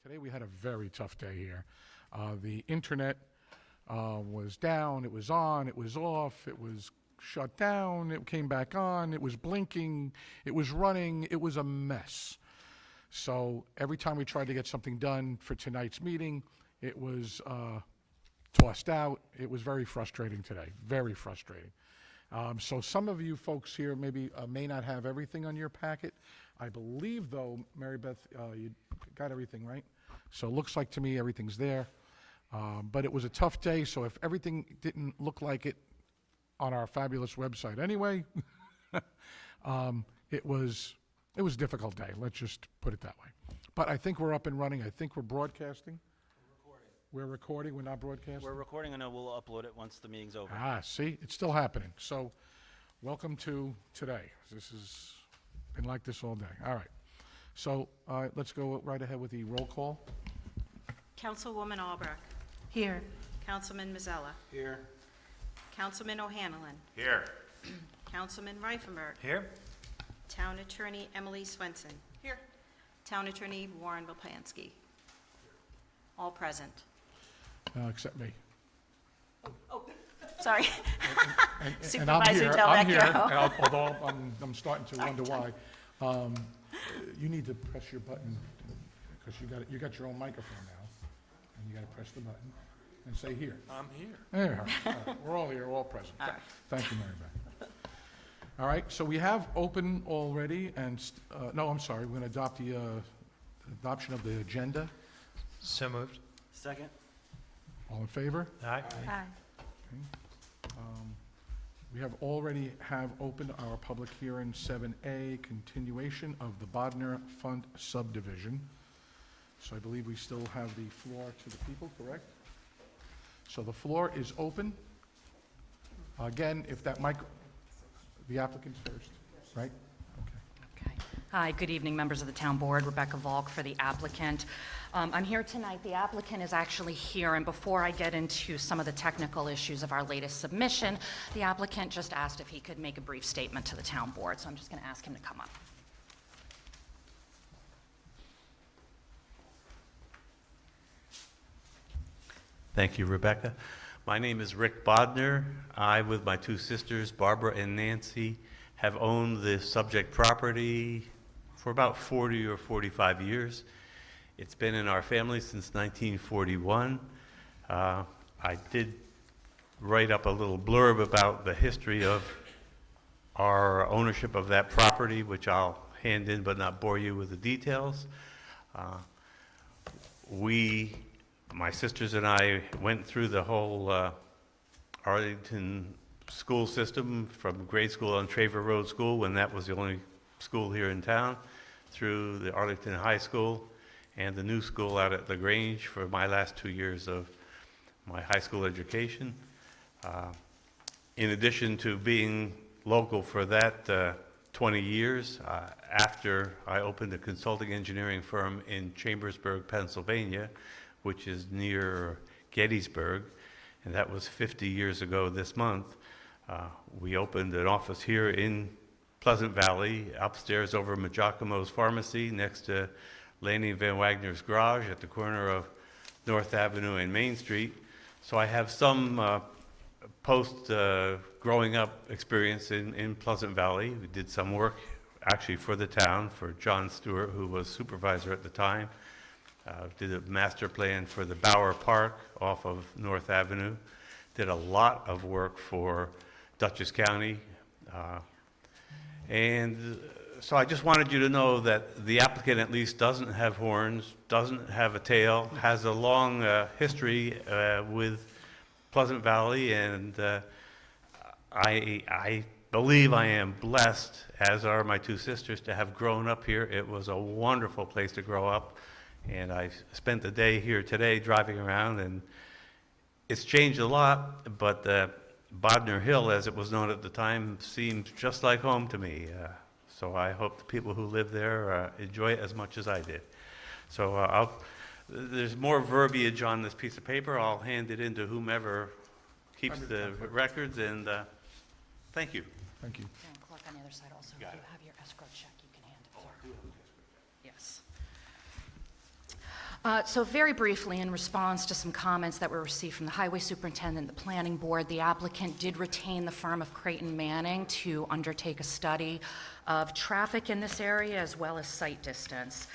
Today we had a very tough day here. The internet was down, it was on, it was off, it was shut down, it came back on, it was blinking, it was running, it was a mess. So every time we tried to get something done for tonight's meeting, it was tossed out. It was very frustrating today, very frustrating. So some of you folks here maybe may not have everything on your packet. I believe, though, Mary Beth, you got everything, right? So it looks like to me everything's there. But it was a tough day, so if everything didn't look like it on our fabulous website anyway, it was a difficult day. Let's just put it that way. But I think we're up and running. I think we're broadcasting. We're recording, we're not broadcasting? We're recording, and we'll upload it once the meeting's over. See, it's still happening. So, welcome to today. This has been like this all day. All right. So, let's go right ahead with the roll call. Councilwoman Albrecht. Here. Councilman Mazzella. Here. Councilman O'Hanlon. Here. Councilman Reifenberg. Here. Town Attorney Emily Swenson. Here. Town Attorney Warren Volpansky. All present. Except me. Sorry. And Supervisor I'm here, Delvecchio. and although I'm starting to wonder why. You need to press your button, because you got your own microphone now, and you got to press the button and say here. I'm here. There, all right. We're all here, all present. All right. Thank you, Mary Beth. All right, so we have open already, and, no, I'm sorry, we're going to adopt the adoption of the agenda. So moved. Second. All in favor? Aye. Aye. We have already opened our public hearing 7A, continuation of the Bodner Fund subdivision. So I believe we still have the floor to the people, correct? So the floor is open. Again, if that the applicants first, right? Okay. Okay. Hi, good evening, members of the Town Board. Rebecca Volk for the applicant. I'm here tonight. The applicant is actually here, and before I get into some of the technical issues of our latest submission, the applicant just asked if he could make a brief statement to the Town Board, so I'm just going to ask him to come up. Thank you, Rebecca. My name is Rick Bodner. I, with my two sisters, Barbara and Nancy, have owned the subject property for about 40 or 45 years. It's been in our family since 1941. I did write up a little blurb about the history of our ownership of that property, which I'll hand in but not bore you with the details. My sisters and I went through the whole Arlington school system, from grade school on Traver Road School, when that was the only school here in town, through the Arlington High School and the new school out at LaGrange for my last 2 years of my high school education. In addition to being local for that 20 years, after I opened a consulting engineering firm in Chambersburg, Pennsylvania, which is near Gettysburg, and that was 50 years ago this month, we opened an office here in Pleasant Valley, upstairs over Giacomo's Pharmacy, next to Laney Van Wagner's garage at the corner of North Avenue and Main Street. So I have some post-growing up experience in Pleasant Valley. We did some work actually for the town, for John Stewart, who was supervisor at the time. Did a master plan for the Bower Park off of North Avenue. Did a lot of work for Dutchess County. And so I just wanted you to know that the applicant at least doesn't have horns, doesn't have a tail, has a long history with Pleasant Valley, and I believe I am blessed, as are my two sisters, to have grown up here. It was a wonderful place to grow up, and I spent the day here today driving around, and it's changed a lot, but Bodner Hill, as it was known at the time, seems just like home to me. So I hope the people who live there enjoy it as much as I did. So there's more verbiage on this piece of paper. I'll hand it in to whomever keeps the records, and thank you. Thank you. And clerk on the other side also, if you have your escrow check, you can hand it to her. Yes. So very briefly, in response to some comments that were received from the highway superintendent, the planning board, the applicant did retain the firm of Creighton Manning to undertake a study of traffic in this area as well as site distance.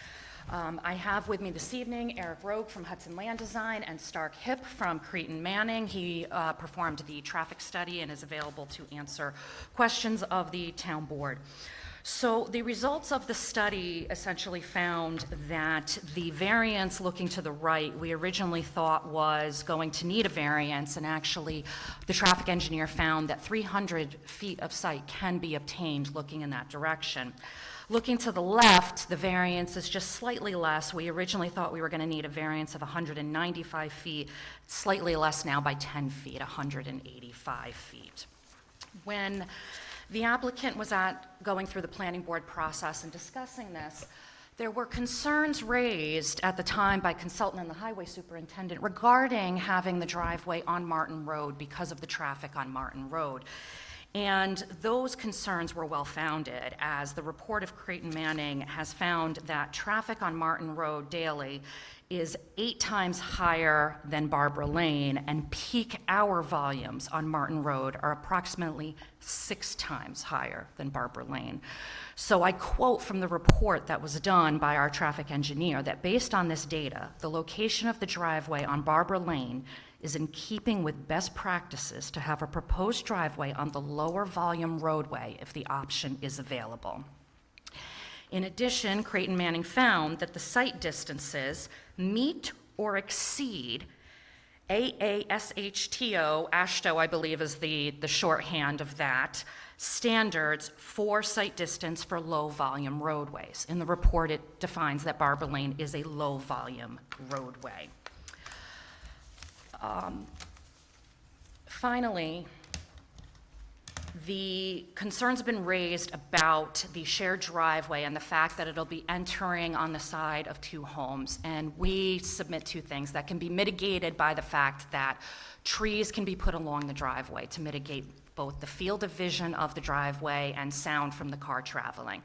I have with me this evening Eric Rogue from Hudson Land Design and Stark Hipp from Creighton Manning. He performed the traffic study and is available to answer questions of the town board. So the results of the study essentially found that the variance looking to the right, we originally thought was going to need a variance, and actually the traffic engineer found that 300 feet of site can be obtained looking in that direction. Looking to the left, the variance is just slightly less. We originally thought we were going to need a variance of 195 feet, slightly less now by 10 feet, 185 feet. When the applicant was going through the planning board process and discussing this, there were concerns raised at the time by consultant and the highway superintendent regarding having the driveway on Martin Road because of the traffic on Martin Road. And those concerns were well-founded, as the report of Creighton Manning has found that traffic on Martin Road daily is 8 times higher than Barbara Lane, and peak hour volumes on Martin Road are approximately 6 times higher than Barbara Lane. So I quote from the report that was done by our traffic engineer that based on this data, the location of the driveway on Barbara Lane is in keeping with best practices to have a proposed driveway on the lower volume roadway if the option is available. In addition, Creighton Manning found that the site distances meet or exceed AASHTO, ASHTO I believe is the shorthand of that, standards for site distance for low volume roadways. In the report, it defines that Barbara Lane is a low volume roadway. Finally, the concerns have been raised about the shared driveway and the fact that it'll be entering on the side of 2 homes. And we submit 2 things that can be mitigated by the fact that trees can be put along the driveway to mitigate both the field of vision of the driveway and sound from the car traveling.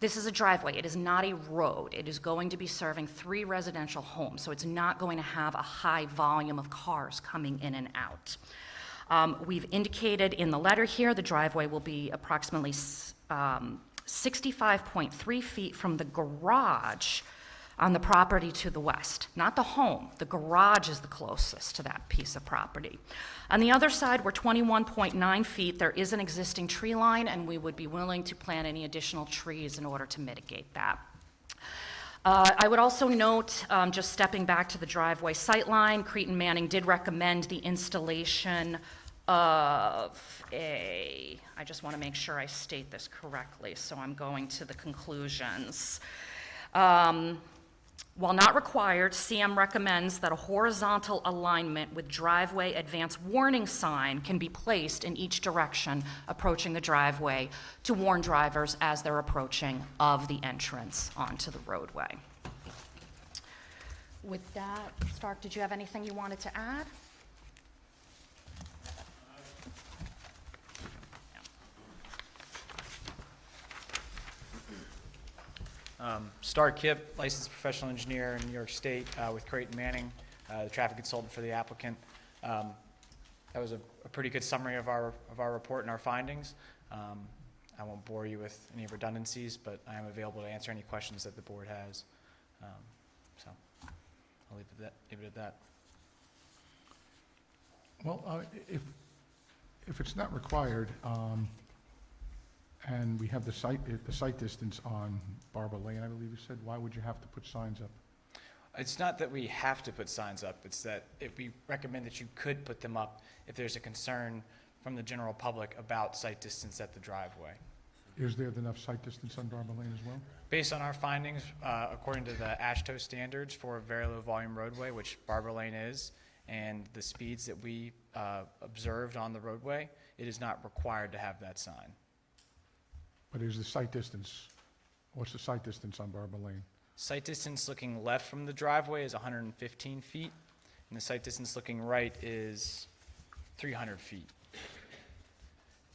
This is a driveway. It is not a road. It is going to be serving 3 residential homes, so it's not going to have a high volume of cars coming in and out. We've indicated in the letter here the driveway will be approximately 65.3 feet from the garage on the property to the west, not the home. The garage is the closest to that piece of property. On the other side, we're 21.9 feet. There is an existing tree line, and we would be willing to plant any additional trees in order to mitigate that. I would also note, just stepping back to the driveway sightline, Creighton Manning did recommend the installation of I just want to make sure I state this correctly, so I'm going to the conclusions. While not required, CM recommends that a horizontal alignment with driveway advance warning sign can be placed in each direction approaching the driveway to warn drivers as they're approaching of the entrance onto the roadway. With that, Stark, did you have anything you wanted to add? Stark Hipp, licensed professional engineer in New York State with Creighton Manning, the traffic consultant for the applicant. That was a pretty good summary of our report and our findings. I won't bore you with any redundancies, but I am available to answer any questions that the board has. So I'll leave it at that. Well, if it's not required, and we have the site distance on Barbara Lane, I believe you said, why would you have to put signs up? It's not that we have to put signs up, it's that we recommend that you could put them up if there's a concern from the general public about site distance at the driveway. Is there enough site distance on Barbara Lane as well? Based on our findings, according to the ASHTO standards for a very low volume roadway, which Barbara Lane is, and the speeds that we observed on the roadway, it is not required to have that sign. But is the site distance, what's the site distance on Barbara Lane? Site distance looking left from the driveway is 115 feet, and the site distance looking right is 300 feet.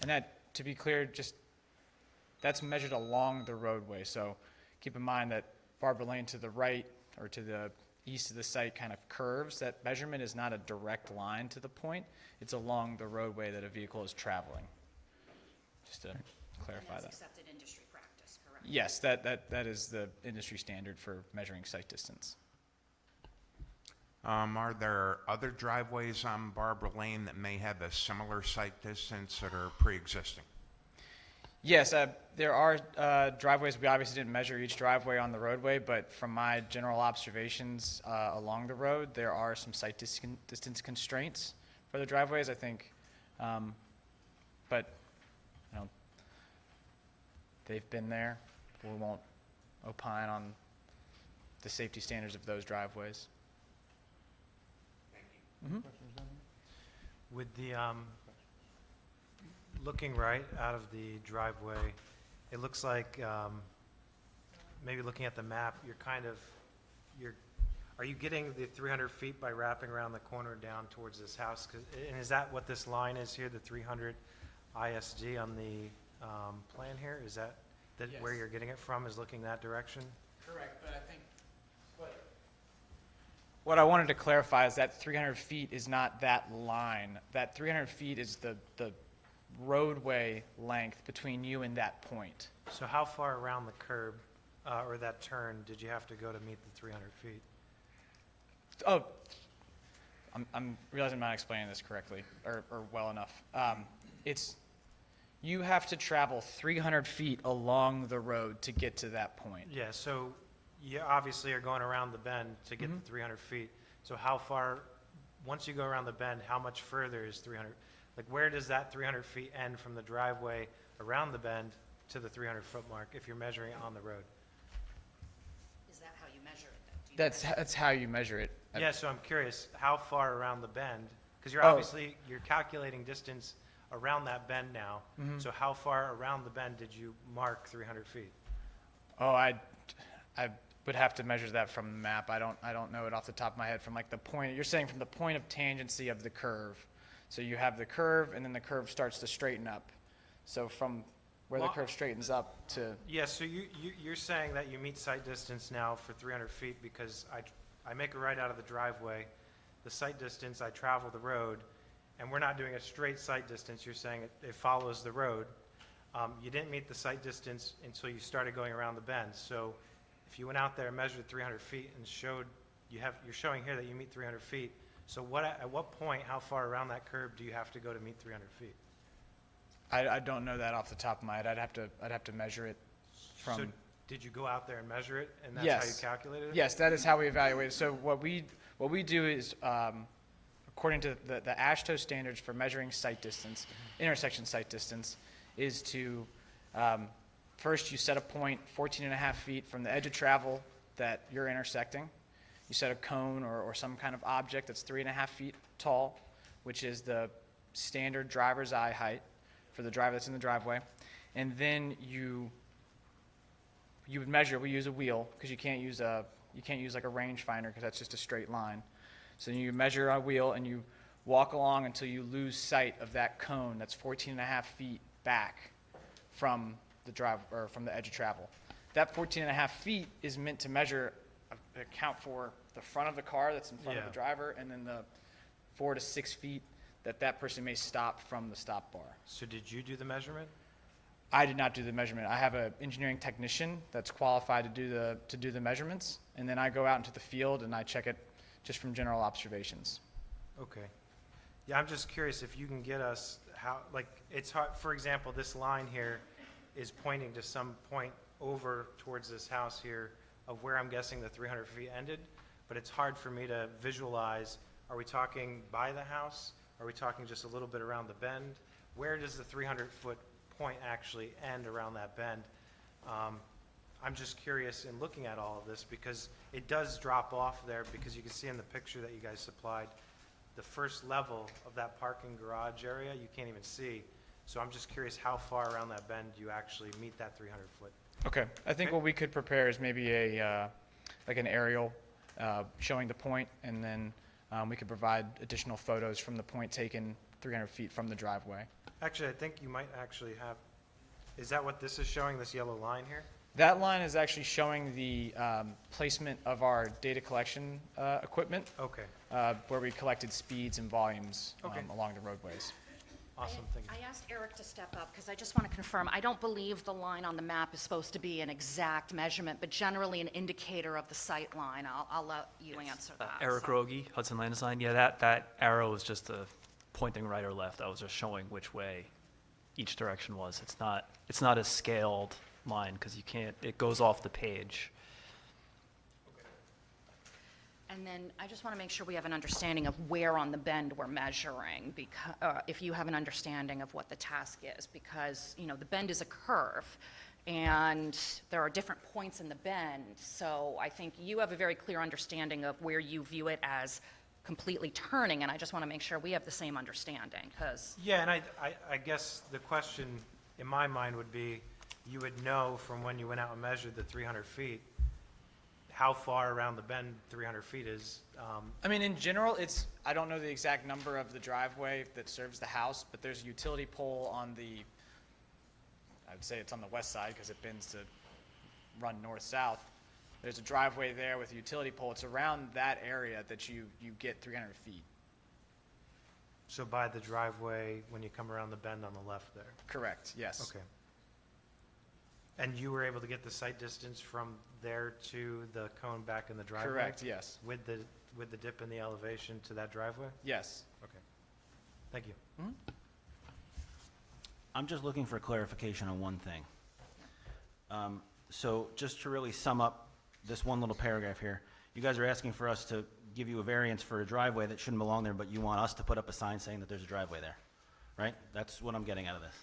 And that, to be clear, that's measured along the roadway. So keep in mind that Barbara Lane to the right, or to the east of the site kind of curves. That measurement is not a direct line to the point. It's along the roadway that a vehicle is traveling. Just to clarify that. accepted industry practice, correct? Yes, that is the industry standard for measuring site distance. Are there other driveways on Barbara Lane that may have a similar site distance that are pre-existing? Yes, there are driveways. We obviously didn't measure each driveway on the roadway, but from my general observations along the road, there are some site distance constraints for the driveways, I think. But, you know, they've been there. We won't opine on the safety standards of those driveways. With the, looking right out of the driveway, it looks like, maybe looking at the map, are you getting the 300 feet by wrapping around the corner down towards this house? And is that what this line is here, the 300 ISG on the plan here? Is that where Yes. you're getting it from, is looking that direction? Correct, but I think what I wanted to clarify is that 300 feet is not that line. That 300 feet is the roadway length between you and that point. So how far around the curb, or that turn, did you have to go to meet the 300 feet? Oh, I'm realizing I'm not explaining this correctly or well enough. You have to travel 300 feet along the road to get to that point. Yeah, so you obviously are going around the bend to get the 300 feet. So how far, once you go around the bend, how much further is 300? Like, where does that 300 feet end from the driveway around the bend to the 300-foot mark if you're measuring it on the road? Is that how you measure it then? That's how you measure it. Yeah, so I'm curious, how far around the bend? Because you're Oh. obviously, you're calculating distance around that bend now. So how far around the bend did you mark 300 feet? Oh, I would have to measure that from the map. I don't know it off the top of my head from like the point, you're saying from the point of tangency of the curve. So you have the curve and then the curve starts to straighten up. So from where the Well, curve straightens up to, Yeah, so you're saying that you meet site distance now for 300 feet because I make a right out of the driveway, the site distance, I travel the road, and we're not doing a straight site distance, you're saying it follows the road. You didn't meet the site distance until you started going around the bend. So if you went out there and measured 300 feet and showed, you're showing here that you meet 300 feet, so at what point, how far around that curb do you have to go to meet 300 feet? I don't know that off the top of my head. I'd have to measure it So from. did you go out there and measure it, and that's Yes. how you calculated it? Yes, that is how we evaluate it. So what we do is, according to the AASHTO standards for measuring site distance, intersection site distance, is to, first you set a point 14 and a half feet from the edge of travel that you're intersecting. You set a cone or some kind of object that's 3.5 feet tall, which is the standard driver's eye height for the driver that's in the driveway. And then you would measure, we use a wheel, because you can't use like a rangefinder, because that's just a straight line. So you measure a wheel and you walk along until you lose sight of that cone that's 14 and a half feet back from from the edge of travel. That 14 and a half feet is meant to account for the front of the car that's in front of the Yeah. driver, and then the 4 to 6 feet that person may stop from the stop bar. So did you do the measurement? I did not do the measurement. I have an engineering technician that's qualified to do the measurements, and then I go out into the field and I check it just from general observations. Okay. Yeah, I'm just curious if you can get us how, like, it's hard, for example, this line here is pointing to some point over towards this house here of where I'm guessing the 300 feet ended, but it's hard for me to visualize, are we talking by the house? Are we talking just a little bit around the bend? Where does the 300-foot point actually end around that bend? I'm just curious in looking at all of this because it does drop off there because you can see in the picture that you guys supplied, the first level of that parking garage area, you can't even see. So I'm just curious how far around that bend you actually meet that 300-foot. Okay. I think Okay. what we could prepare is maybe like an aerial showing the point, and then we could provide additional photos from the point taken 300 feet from the driveway. Actually, I think you might actually have, is that what this is showing, this yellow line here? That line is actually showing the placement of our data collection equipment, Okay, where we collected speeds and volumes Okay. along the roadways. awesome, thank you. I asked Eric to step up because I just want to confirm, I don't believe the line on the map is supposed to be an exact measurement, but generally an indicator of the sight line. I'll let you answer that. Eric so. Rogie, Hudson Land Design. Yeah, that arrow was just pointing right or left. I was just showing which way each direction was. It's not a scaled line because you can't, it goes off the page. And then I just want to make sure we have an understanding of where on the bend we're measuring, because, if you have an understanding of what the task is, because, you know, the bend is a curve, and there are different points in the bend, so I think you have a very clear understanding of where you view it as completely turning, and I just want to make sure we have the same understanding, because, Yeah, and I guess the question in my mind would be, you would know from when you went out and measured the 300 feet, how far around the bend 300 feet is. I mean, in general, I don't know the exact number of the driveway that serves the house, but there's a utility pole on I would say it's on the west side because it bends to run north-south. There's a driveway there with a utility pole. It's around that area that you get 300 feet. So by the driveway, when you come around the bend on the left there? Correct, yes. Okay. And you were able to get the sight distance from there to the cone back in the driveway? Correct, yes. With the dip in the elevation to that driveway? Yes. Okay. Thank you. I'm just looking for clarification on one thing. So just to really sum up this one little paragraph here, you guys are asking for us to give you a variance for a driveway that shouldn't belong there, but you want us to put up a sign saying that there's a driveway there, right? That's what I'm getting out of this.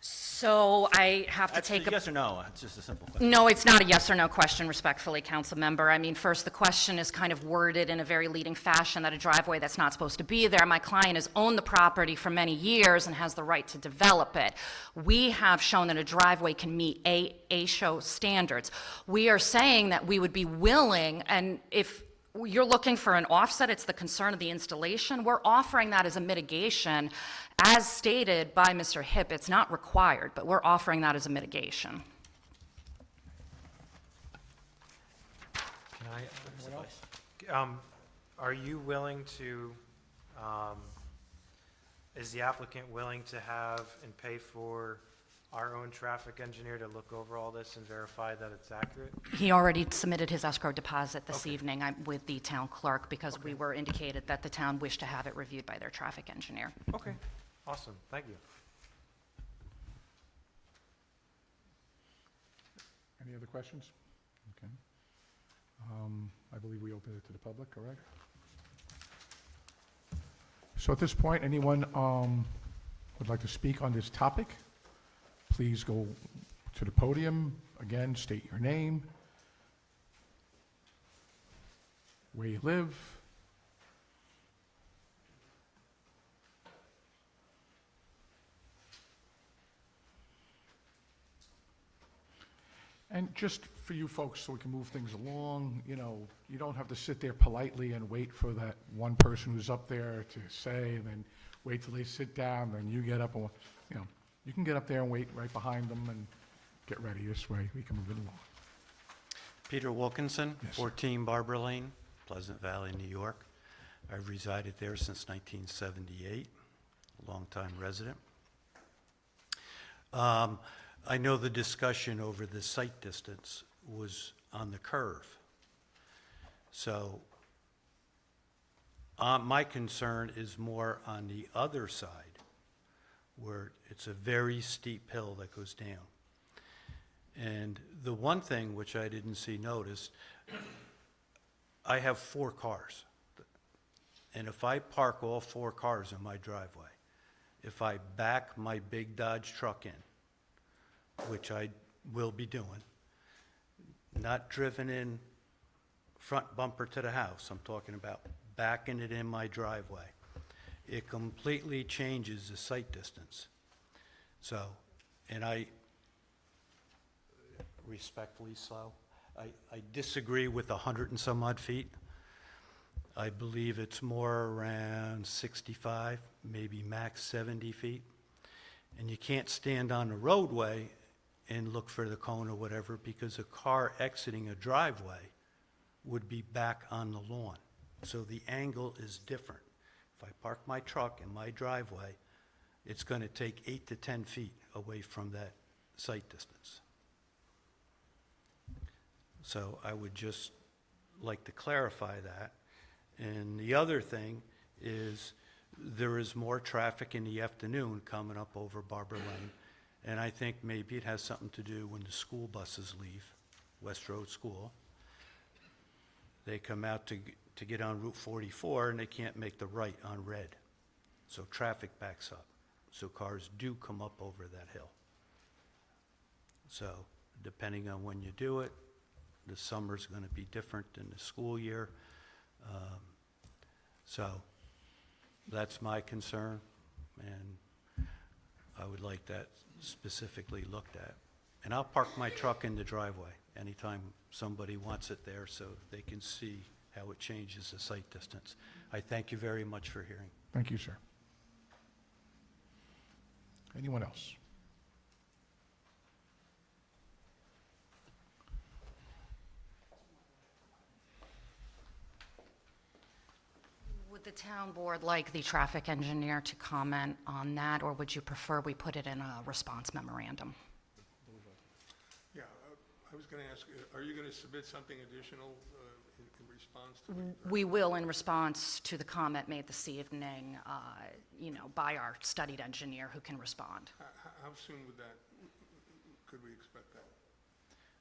so I have to That's take a a... yes or no, it's just a simple question. No, it's not a yes or no question, respectfully, council member. I mean, first, the question is kind of worded in a very leading fashion that a driveway that's not supposed to be there. My client has owned the property for many years and has the right to develop it. We have shown that a driveway can meet ASHO standards. We are saying that we would be willing, and if you're looking for an offset, it's the concern of the installation, we're offering that as a mitigation. As stated by Mr. Hipp, it's not required, but we're offering that as a mitigation. Can are you willing to, is the applicant willing to have and pay for our own traffic engineer to look over all this and verify that it's accurate? He already submitted his escrow deposit this Okay. evening with the town clerk because we were indicated that the town wished to have it reviewed by their traffic engineer. Okay, awesome, thank you. Any other questions? Okay. I believe we opened it to the public, correct? So at this point, anyone would like to speak on this topic? Please go to the podium. Again, state your name, where you live. And just for you folks, so we can move things along, you know, you don't have to sit there politely and wait for that one person who's up there to say, and then wait till they sit down, then you get up and, you know, you can get up there and wait right behind them and get ready. This way, we can move it along. Peter Wilkinson, Yes, sir. 14 Barbara Lane, Pleasant Valley, New York. I've resided there since 1978, a longtime resident. I know the discussion over the sight distance was on the curve. So my concern is more on the other side, where it's a very steep hill that goes down. And the one thing which I didn't see noticed, I have 4 cars. And if I park all 4 cars in my driveway, if I back my big Dodge truck in, which I will be doing, not driven in front bumper to the house, I'm talking about backing it in my driveway, it completely changes the sight distance. So, and I, respectfully so, I disagree with 100 and some odd feet. I believe it's more around 65, maybe max 70 feet. And you can't stand on the roadway and look for the cone or whatever, because a car exiting a driveway would be back on the lawn. So the angle is different. If I park my truck in my driveway, it's going to take 8 to 10 feet away from that sight distance. So I would just like to clarify that. And the other thing is, there is more traffic in the afternoon coming up over Barber Lane, and I think maybe it has something to do when the school buses leave West Road School. They come out to get on Route 44, and they can't make the right on Red. So traffic backs up. So cars do come up over that hill. So depending on when you do it, the summer's going to be different than the school year. So that's my concern, and I would like that specifically looked at. And I'll park my truck in the driveway anytime somebody wants it there so they can see how it changes the sight distance. I thank you very much for hearing. Thank you, sir. Anyone else? Would the town board like the traffic engineer to comment on that, or would you prefer we put it in a response memorandum? Yeah, I was going to ask, are you going to submit something additional in response to what? We will, in response to the comment made this evening, by our studied engineer who can respond. How soon could we expect that?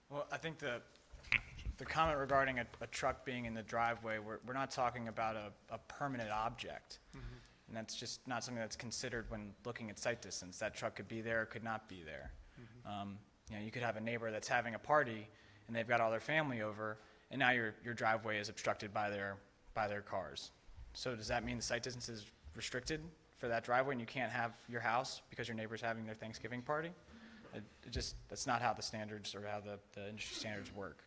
Well, I think the comment regarding a truck being in the driveway, we're not talking about a permanent object. And that's just not something that's considered when looking at sight distance. That truck could be there, or could not be there. You could have a neighbor that's having a party, and they've got all their family over, and now your driveway is obstructed by their cars. So does that mean the sight distance is restricted for that driveway, and you can't have your house because your neighbor's having their Thanksgiving party? That's not how the standards, or how the industry standards work.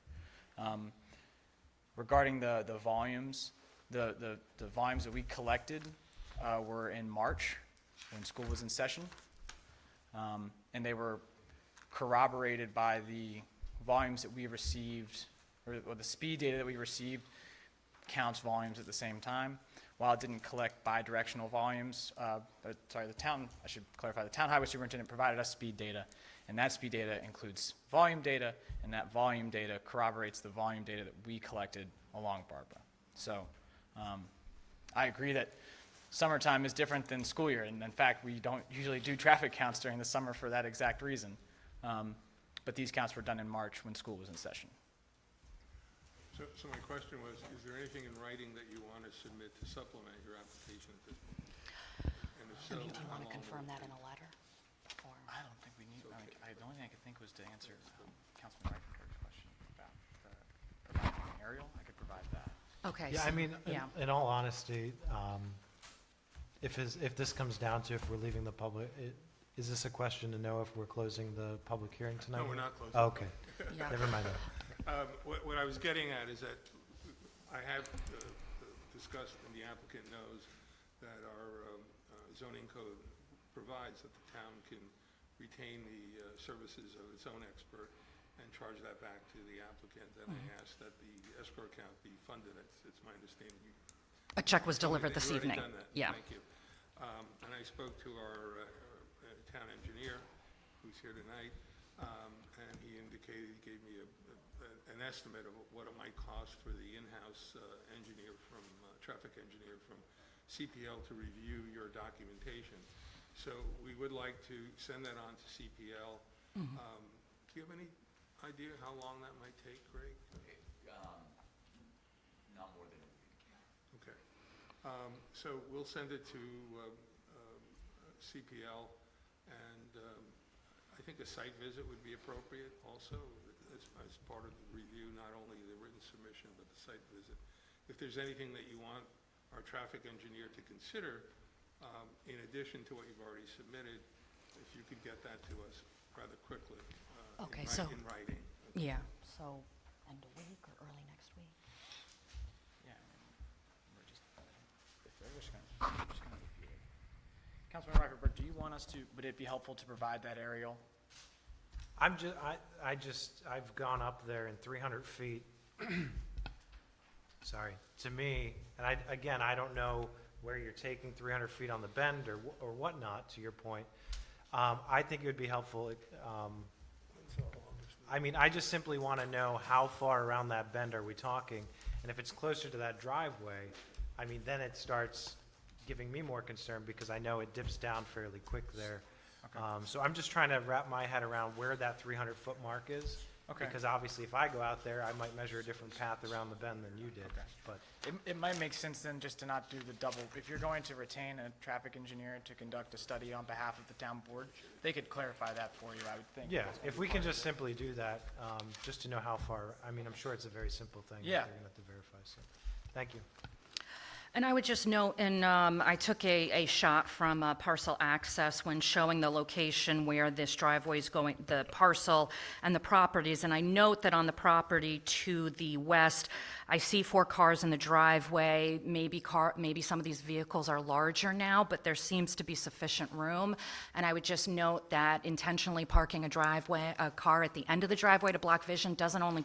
Regarding the volumes, the volumes that we collected were in March, when school was in session. And they were corroborated by the volumes that we received, or the speed data that we received counts volumes at the same time. While it didn't collect bidirectional volumes, I should clarify, the town highway superintendent provided us speed data, and that speed data includes volume data, and that volume data corroborates the volume data that we collected along Barbara. So I agree that summertime is different than school year, and in fact, we don't usually do traffic counts during the summer for that exact reason. But these counts were done in March when school was in session. So my question was, is there anything in writing that you want to submit to supplement your application at this point? And if so, Do you how want to long confirm will it that in take? a letter? Or? I don't think we need, the only thing I could think was to answer Councilman Reifenberg's question about providing an aerial. I could provide that. Okay. Yeah, so- I mean, yeah. in all honesty, if this comes down to if we're leaving the public, is this a question to know if we're closing the public hearing tonight? No, we're not closing. Okay, Yeah. never mind that. What I was getting at is that I have discussed, and the applicant knows, that our zoning code provides that the town can retain the services of its own expert and charge that back to the applicant. And I asked that the escrow account be funded. It's my understanding. A check was Told me delivered that this you've already evening. done that. Yeah. Thank you. And I spoke to our town engineer, who's here tonight, and he indicated, he gave me an estimate of what it might cost for the in-house engineer from, traffic engineer from CPL to review your documentation. So we would like to send that on to CPL. Do you have any idea how long that might take, Greg? Not more than a week. Okay. So we'll send it to CPL, and I think a site visit would be appropriate also as part of the review, not only the written submission, but the site visit. If there's anything that you want our traffic engineer to consider, in addition to what you've already submitted, if you could get that to us rather quickly Okay, in writing. Yeah, so end of week or early next week? Yeah, I mean, if they're just gonna review it. Councilman Reifenberg, do you want us to, would it be helpful to provide that aerial? I've gone up there in 300 feet. Sorry, to me, and I don't know where you're taking 300 feet on the bend or whatnot, to your point. I think it would be helpful, I just simply want to know how far around that bend are we talking? And if it's closer to that driveway, then it starts giving me more concern because I know it dips down fairly quick there. So I'm just trying to wrap my head around where that 300-foot mark is. Okay. Because obviously, if I go out there, I might measure a different path around the bend than you did. But It might make sense then just to not do the double. If you're going to retain a traffic engineer to conduct a study on behalf of the town board, they could clarify that for you, I would think. yeah, if we can just simply do that, just to know how far, I'm sure it's a very simple thing. that Yeah. They're going to have to verify, so, thank you. And I would just note, and I took a shot from Parcel Access when showing the location where this driveway is going, the parcel and the properties. And I note that on the property to the west, I see 4 cars in the driveway. Maybe some of these vehicles are larger now, but there seems to be sufficient room. And I would just note that intentionally parking a car at the end of the driveway to block vision doesn't only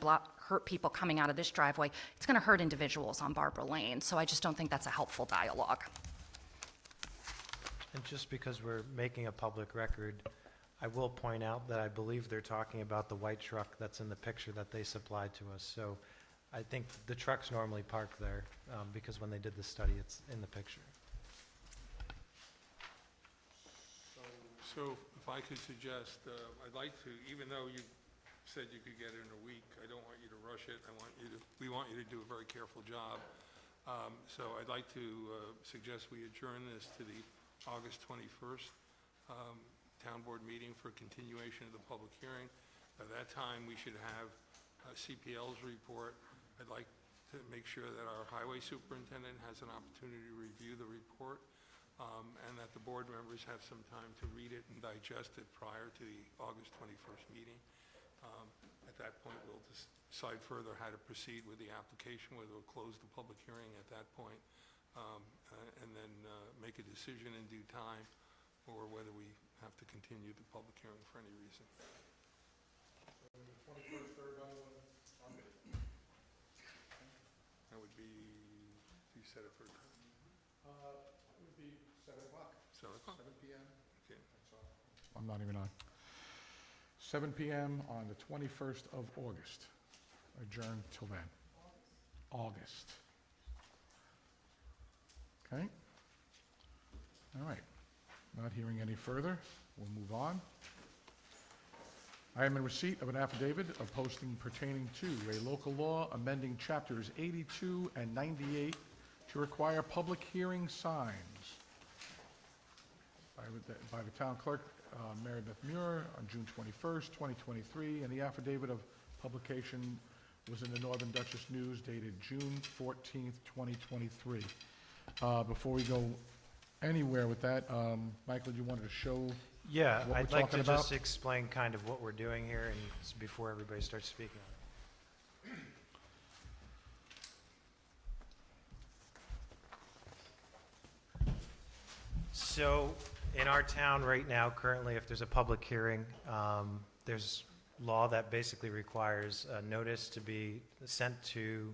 hurt people coming out of this driveway, it's going to hurt individuals on Barbara Lane. So I just don't think that's a helpful dialogue. And just because we're making a public record, I will point out that I believe they're talking about the white truck that's in the picture that they supplied to us. So I think the trucks normally park there because when they did the study, it's in the picture. So if I could suggest, I'd like to, even though you said you could get it in a week, I don't want you to rush it. We want you to do a very careful job. So I'd like to suggest we adjourn this to the August 21st Town Board meeting for continuation of the public hearing. By that time, we should have CPL's report. I'd like to make sure that our highway superintendent has an opportunity to review the report, and that the board members have some time to read it and digest it prior to the August 21st meeting. At that point, we'll decide further how to proceed with the application, whether we'll close the public hearing at that point, and then make a decision in due time, or whether we have to continue the public hearing for any reason. That would be, you said it for, It would be 7 o'clock. 7 o'clock? 7 p.m. Okay. I'm not even on. 7 p.m. on the 21st of August. Adjourn till then. August. Okay? All right. Not hearing any further, we'll move on. I am in receipt of an affidavit of posting pertaining to a local law amending chapters 82 and 98 to require public hearing signs by the town clerk, Mary Beth Muir, on June 21st, 2023, and the affidavit of publication was in the Northern Dutchess News dated June 14th, 2023. Before we go anywhere with that, Michael, you wanted to show Yeah, what we're I'd like to talking about? just explain kind of what we're doing here and before everybody starts speaking on it. So in our town right now, currently, if there's a public hearing, there's law that basically requires a notice to be sent to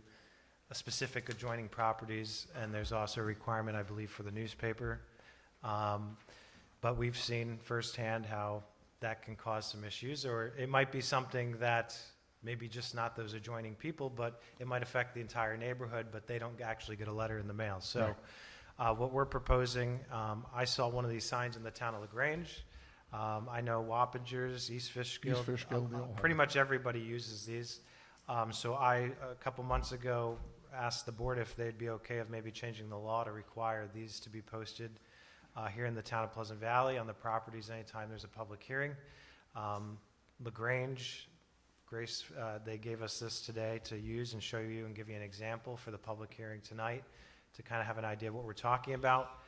a specific adjoining properties, and there's also a requirement, I believe, for the newspaper. But we've seen firsthand how that can cause some issues, or it might be something that maybe just not those adjoining people, but it might affect the entire neighborhood, but they don't actually get a letter in the mail. So what we're proposing, I saw one of these signs in the town of LaGrange. I know Wappingers, East Fishkill. East Fishkill, they all have Pretty it. much everybody uses these. So I, a couple months ago, asked the board if they'd be okay of maybe changing the law to require these to be posted here in the town of Pleasant Valley on the properties anytime there's a public hearing. LaGrange, Grace, they gave us this today to use and show you and give you an example for the public hearing tonight to kind of have an idea of what we're talking about.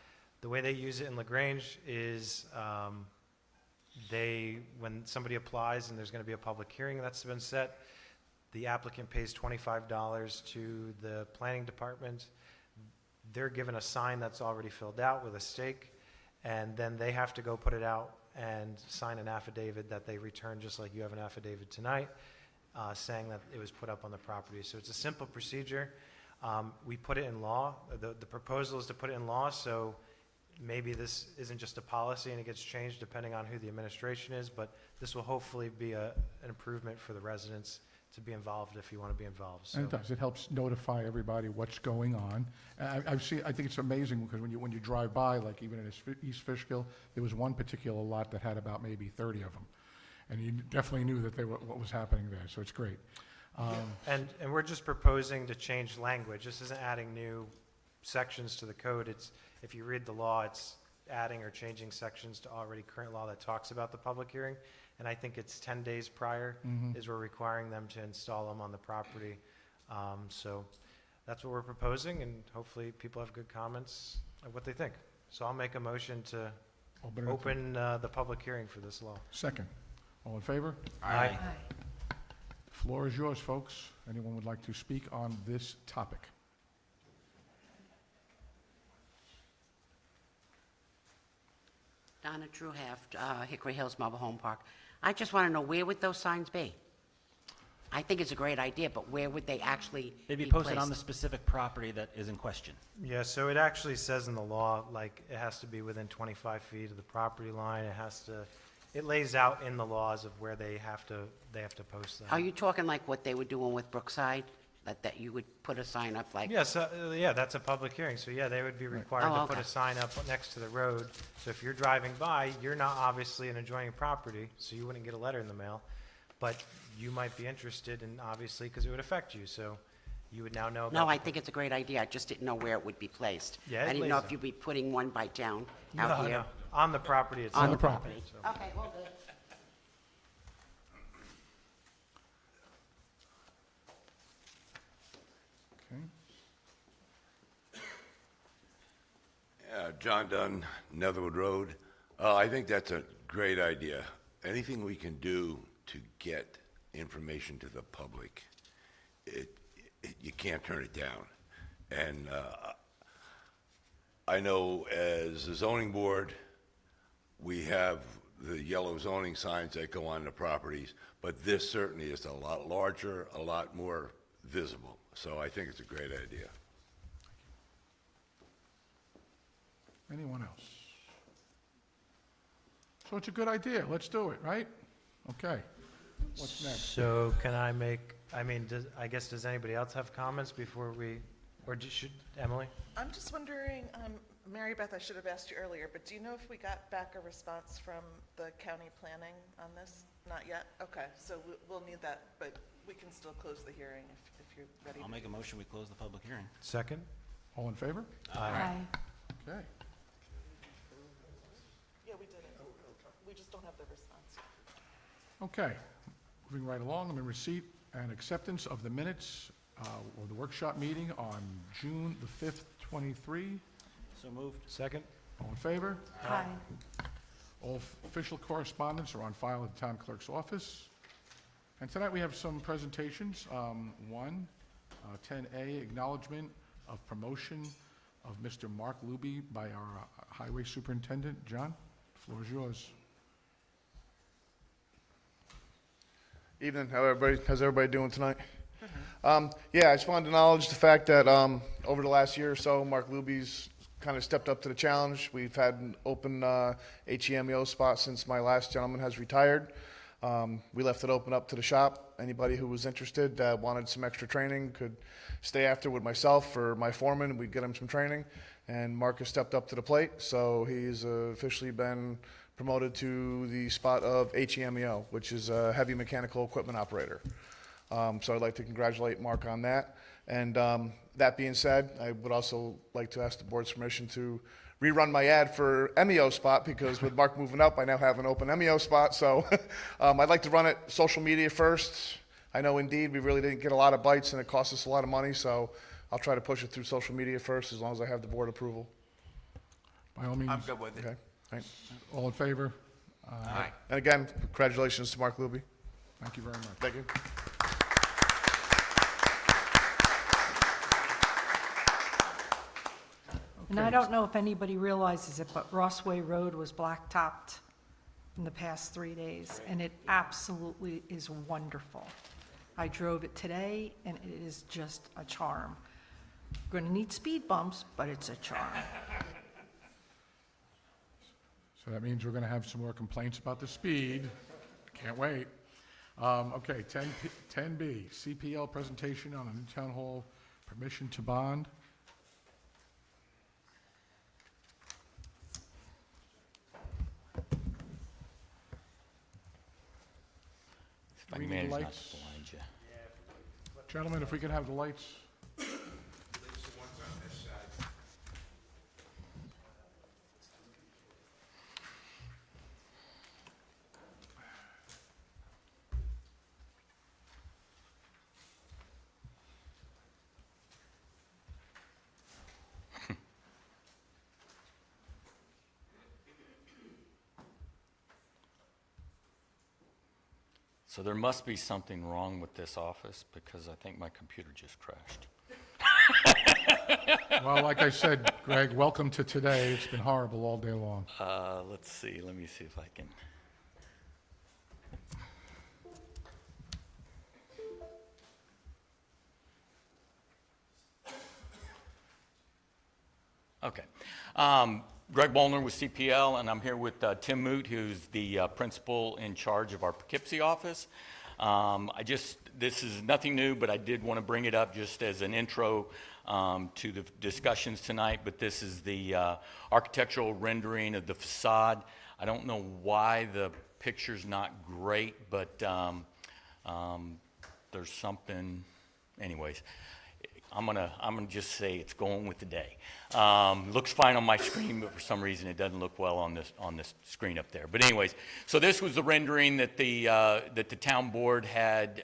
The way they use it in LaGrange is when somebody applies and there's going to be a public hearing that's been set, the applicant pays $25 to the planning department. They're given a sign that's already filled out with a stake, and then they have to go put it out and sign an affidavit that they returned, just like you have an affidavit tonight, saying that it was put up on the property. So it's a simple procedure. We put it in law. The proposal is to put it in law, so maybe this isn't just a policy and it gets changed depending on who the administration is, but this will hopefully be an improvement for the residents to be involved if you want to be involved. So And it does, it helps notify everybody what's going on. And I think it's amazing, because when you drive by, like even in East Fishkill, there was one particular lot that had about maybe 30 of them. And you definitely knew that what was happening there, so it's great. And we're just proposing to change language. This isn't adding new sections to the code. It's, if you read the law, it's adding or changing sections to already current law that talks about the public hearing. And I think it's 10 days prior is we're requiring them to install them on the property. So that's what we're proposing, and hopefully people have good comments of what they think. So I'll make a motion to Open it up. open the public hearing for this law. Second. All in favor? Aye. Floor is yours, folks. Anyone would like to speak on this topic? Donna Drew Haft, Hickory Hills Mobile Home Park. I just want to know, where would those signs be? I think it's a great idea, but where would they actually They'd be be posted on the placed? specific property that is in question. Yeah, so it actually says in the law, like, it has to be within 25 feet of the property line. It has to, it lays out in the laws of where they have to post them. Are you talking like what they were doing with Brookside? That you would put a sign up like? Yes, yeah, that's a public hearing, so yeah, they would be required Oh, to put okay. a sign up next to the road. So if you're driving by, you're not obviously an adjoining property, so you wouldn't get a letter in the mail. But you might be interested in, obviously, because it would affect you, so you would now know about. No, I think it's a great idea. I just didn't know where it would be placed. Yeah, it I didn't lays know out. if you'd be putting one by town No, out here. no, on the property itself. On the property. So- Okay, well, good. Okay. John Dunn, Netherwood Road. I think that's a great idea. Anything we can do to get information to the public, you can't turn it down. And I know as a zoning board, we have the yellow zoning signs that go on the properties, but this certainly is a lot larger, a lot more visible. So I think it's a great idea. Anyone else? So it's a good idea. Let's do it, right? Okay. What's next? So can I make, I mean, I guess, does anybody else have comments before we, or should, Emily? I'm just wondering, Mary Beth, I should have asked you earlier, but do you know if we got back a response from the county planning on this? Not yet? Okay, so we'll need that, but we can still close the hearing if you're ready. I'll make a motion, we close the public hearing. Second? All in favor? Aye. Okay. Yeah, we did it. We just don't have the response yet. Okay. Moving right along, I'm in receipt and acceptance of the minutes of the workshop meeting on June the 5th, 23. So moved. Second? All in favor? Aye. All official correspondence are on file at the town clerk's office. And tonight we have some presentations. One, 10A, acknowledgement of promotion of Mr. Mark Luby by our highway superintendent. John, the floor is yours. Evening, how's everybody doing tonight? Yeah, I just wanted to acknowledge the fact that over the last year or so, Mark Luby's kind of stepped up to the challenge. We've had an open HEMEO spot since my last gentleman has retired. We left it open up to the shop. Anybody who was interested that wanted some extra training could stay after with myself or my foreman. We'd get him some training. And Mark has stepped up to the plate, so he's officially been promoted to the spot of HEMEO, which is a heavy mechanical equipment operator. So I'd like to congratulate Mark on that. And that being said, I would also like to ask the board's permission to rerun my ad for MEO spot, because with Mark moving up, I now have an open MEO spot. So I'd like to run it social media first. I know Indeed, we really didn't get a lot of bites and it cost us a lot of money, so I'll try to push it through social media first as long as I have the board approval. By all means. I'm good with it. Okay, right. All in favor? Aye. And again, congratulations to Mark Luby. Thank you very much. Thank you. And I don't know if anybody realizes it, but Rossway Road was blacktopped in the past 3 days, and it absolutely is wonderful. I drove it today, and it is just a charm. Going to need speed bumps, but it's a charm. So that means we're going to have some more complaints about the speed. Can't wait. Okay, 10B, CPL presentation on a new town hall permission to bond. If I We can need manage not lights. to blind you. Gentlemen, if we could have the lights. So there must be something wrong with this office because I think my computer just crashed. Well, like I said, Greg, welcome to today. It's been horrible all day long. Let's see. Let me see if I can. Okay. Greg Bolner with CPL, and I'm here with Tim Moot, who's the principal in charge of our Poughkeepsie office. This is nothing new, but I did want to bring it up just as an intro to the discussions tonight. But this is the architectural rendering of the facade. I don't know why the picture's not great, but there's something. Anyways, I'm gonna just say it's going with the day. Looks fine on my screen, but for some reason it doesn't look well on this screen up there. But anyways, so this was the rendering that the town board had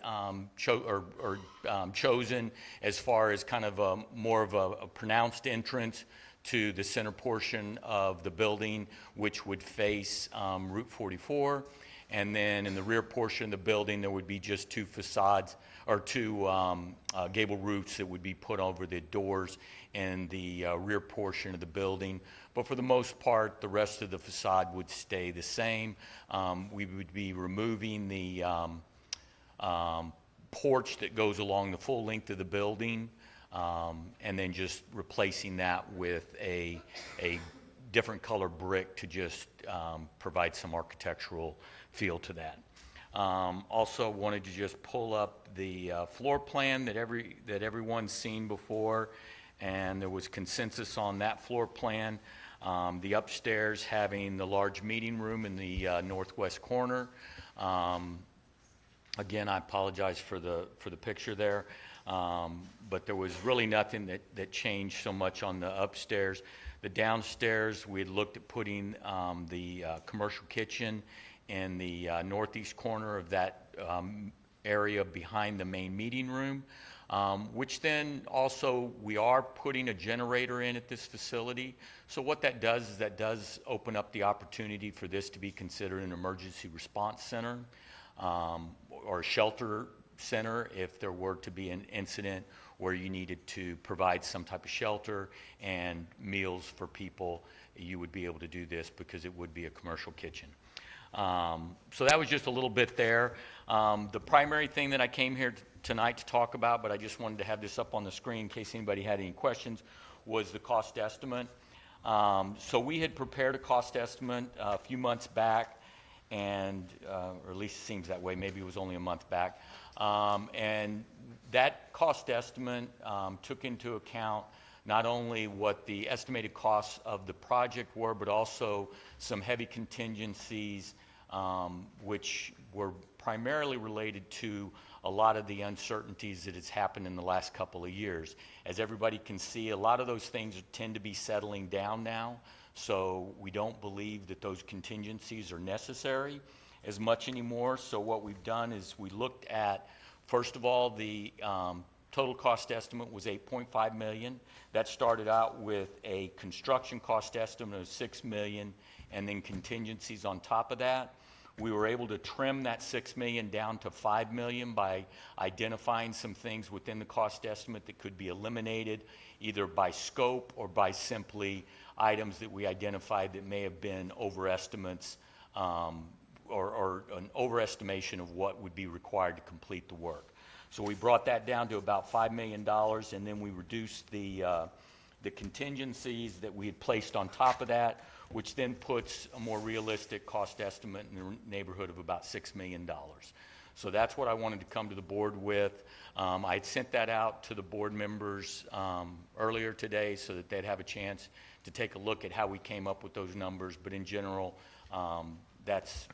chosen as far as kind of more of a pronounced entrance to the center portion of the building, which would face Route 44. And then in the rear portion of the building, there would be just two facades, or two gable roofs that would be put over the doors in the rear portion of the building. But for the most part, the rest of the facade would stay the same. We would be removing the porch that goes along the full length of the building, and then just replacing that with a different color brick to just provide some architectural feel to that. Also wanted to just pull up the floor plan that everyone's seen before, and there was consensus on that floor plan. The upstairs having the large meeting room in the northwest corner. Again, I apologize for the picture there, but there was really nothing that changed so much on the upstairs. The downstairs, we had looked at putting the commercial kitchen in the northeast corner of that area behind the main meeting room, which then also we are putting a generator in at this facility. So what that does is that does open up the opportunity for this to be considered an emergency response center or a shelter center if there were to be an incident where you needed to provide some type of shelter and meals for people. You would be able to do this because it would be a commercial kitchen. So that was just a little bit there. The primary thing that I came here tonight to talk about, but I just wanted to have this up on the screen in case anybody had any questions, was the cost estimate. So we had prepared a cost estimate a few months back, and or at least it seems that way, maybe it was only a month back. And that cost estimate took into account not only what the estimated costs of the project were, but also some heavy contingencies, which were primarily related to a lot of the uncertainties that has happened in the last couple of years. As everybody can see, a lot of those things tend to be settling down now, so we don't believe that those contingencies are necessary as much anymore. So what we've done is we looked at, first of all, the total cost estimate was $8.5 million. That started out with a construction cost estimate of $6 million and then contingencies on top of that. We were able to trim that $6 million down to $5 million by identifying some things within the cost estimate that could be eliminated either by scope or by simply items that we identified that may have been overestimates or an overestimation of what would be required to complete the work. So we brought that down to about $5 million, and then we reduced the contingencies that we had placed on top of that, which then puts a more realistic cost estimate in the neighborhood of about $6 million. So that's what I wanted to come to the board with. I had sent that out to the board members earlier today so that they'd have a chance to take a look at how we came up with those numbers. But in general, that's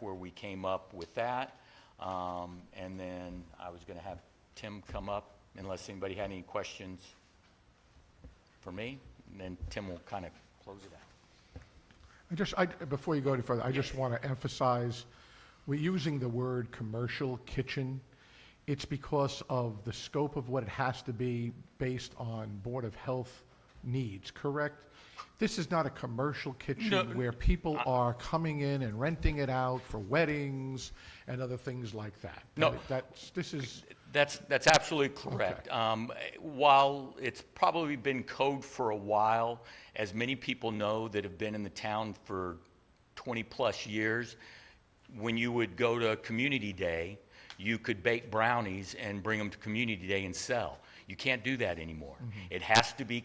where we came up with that. And then I was going to have Tim come up unless anybody had any questions for me, and then Tim will kind of close it out. Before you go any further, I just want to emphasize, we're using the word commercial kitchen. It's because of the scope of what it has to be based on Board of Health needs, correct? This is not a commercial kitchen where people are coming in and renting it out for weddings and other things like that. No. That's absolutely correct. While it's probably been code for a while, as many people know that have been in the town for 20-plus years, when you would go to Community Day, you could bake brownies and bring them to Community Day and sell. You can't do that anymore. It has to be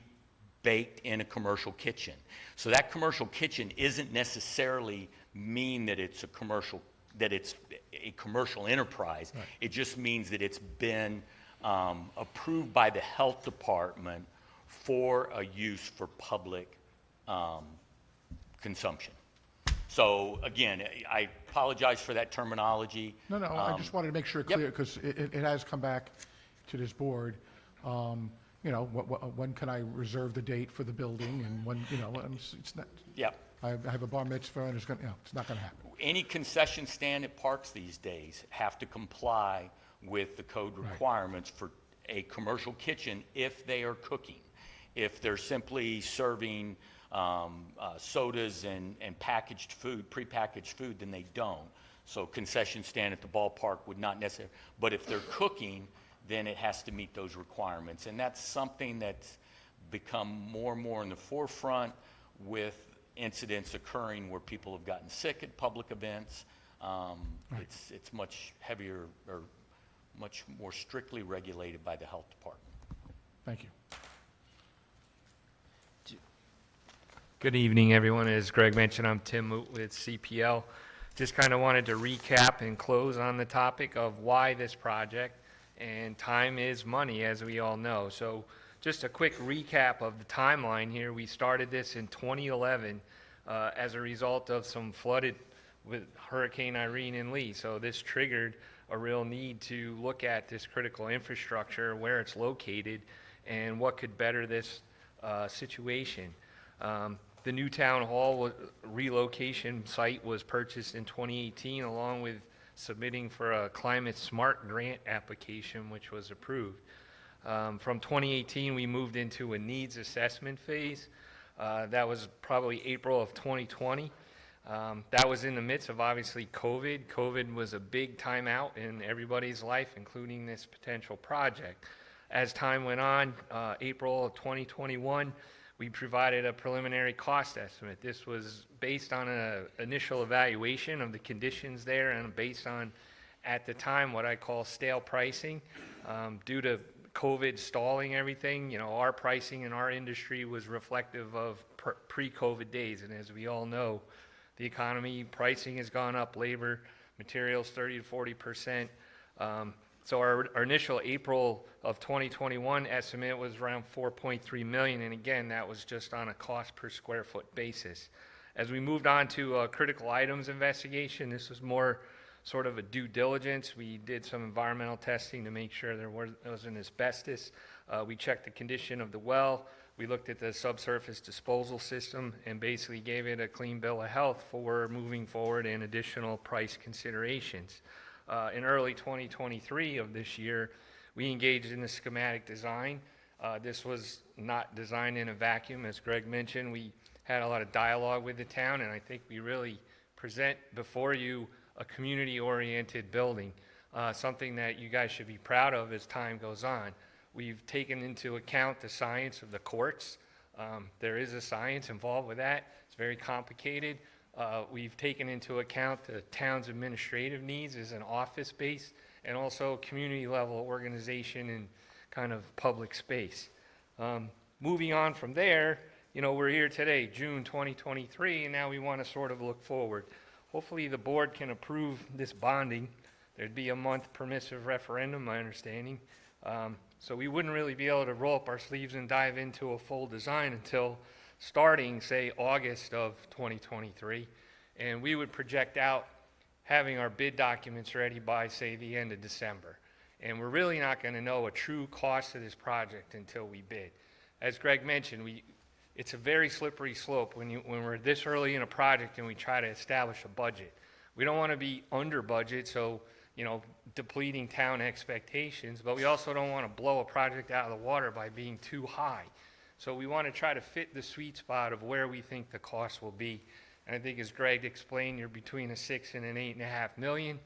baked in a commercial kitchen. So that commercial kitchen isn't necessarily mean that it's a commercial enterprise. Right. It just means that it's been approved by the health department for a use for public consumption. So again, I apologize for that terminology. No, I just wanted to make sure it clear, because it has come back to this board. You know, when can I reserve the date for the building, and when, you know, it's not. Yeah. I have a bar mitzvah, and it's not going to happen. Any concession stand at parks these days have to comply with the code requirements for a commercial kitchen if they are cooking. If they're simply serving sodas and packaged food, prepackaged food, then they don't. So concession stand at the ballpark would not necessarily, but if they're cooking, then it has to meet those requirements. And that's something that's become more and more in the forefront with incidents occurring where people have gotten sick at public events. It's much heavier or much more strictly regulated by the health department. Thank you. Good evening, everyone. As Greg mentioned, I'm Tim Moot with CPL. Just kind of wanted to recap and close on the topic of why this project. And time is money, as we all know. So just a quick recap of the timeline here. We started this in 2011 as a result of some flooded with Hurricane Irene and Lee. So this triggered a real need to look at this critical infrastructure, where it's located, and what could better this situation. The new town hall relocation site was purchased in 2018, along with submitting for a Climate Smart grant application, which was approved. From 2018, we moved into a needs assessment phase. That was probably April of 2020. That was in the midst of, obviously, COVID. COVID was a big timeout in everybody's life, including this potential project. As time went on, April of 2021, we provided a preliminary cost estimate. This was based on an initial evaluation of the conditions there and based on, at the time, what I call stale pricing. Due to COVID stalling everything, you know, our pricing in our industry was reflective of pre-COVID days. And as we all know, the economy pricing has gone up, labor, materials 30 to 40%. So our initial April of 2021 estimate was around $4.3 million, and again, that was just on a cost per square foot basis. As we moved on to a critical items investigation, this was more sort of a due diligence. We did some environmental testing to make sure there wasn't asbestos. We checked the condition of the well. We looked at the subsurface disposal system and basically gave it a clean bill of health for moving forward and additional price considerations. In early 2023 of this year, we engaged in the schematic design. This was not designed in a vacuum. As Greg mentioned, we had a lot of dialogue with the town, and I think we really present before you a community-oriented building, something that you guys should be proud of as time goes on. We've taken into account the science of the courts. There is a science involved with that. It's very complicated. We've taken into account the town's administrative needs as an office space and also community level organization and kind of public space. Moving on from there, you know, we're here today, June 2023, and now we want to sort of look forward. Hopefully the board can approve this bonding. There'd be a month permissive referendum, my understanding. So we wouldn't really be able to roll up our sleeves and dive into a full design until starting, say, August of 2023. And we would project out having our bid documents ready by, say, the end of December. And we're really not going to know a true cost of this project until we bid. As Greg mentioned, it's a very slippery slope when we're this early in a project and we try to establish a budget. We don't want to be under budget, so, you know, depleting town expectations, but we also don't want to blow a project out of the water by being too high. So we want to try to fit the sweet spot of where we think the cost will be. And I think as Greg explained, you're between a 6 and an 8.5 million.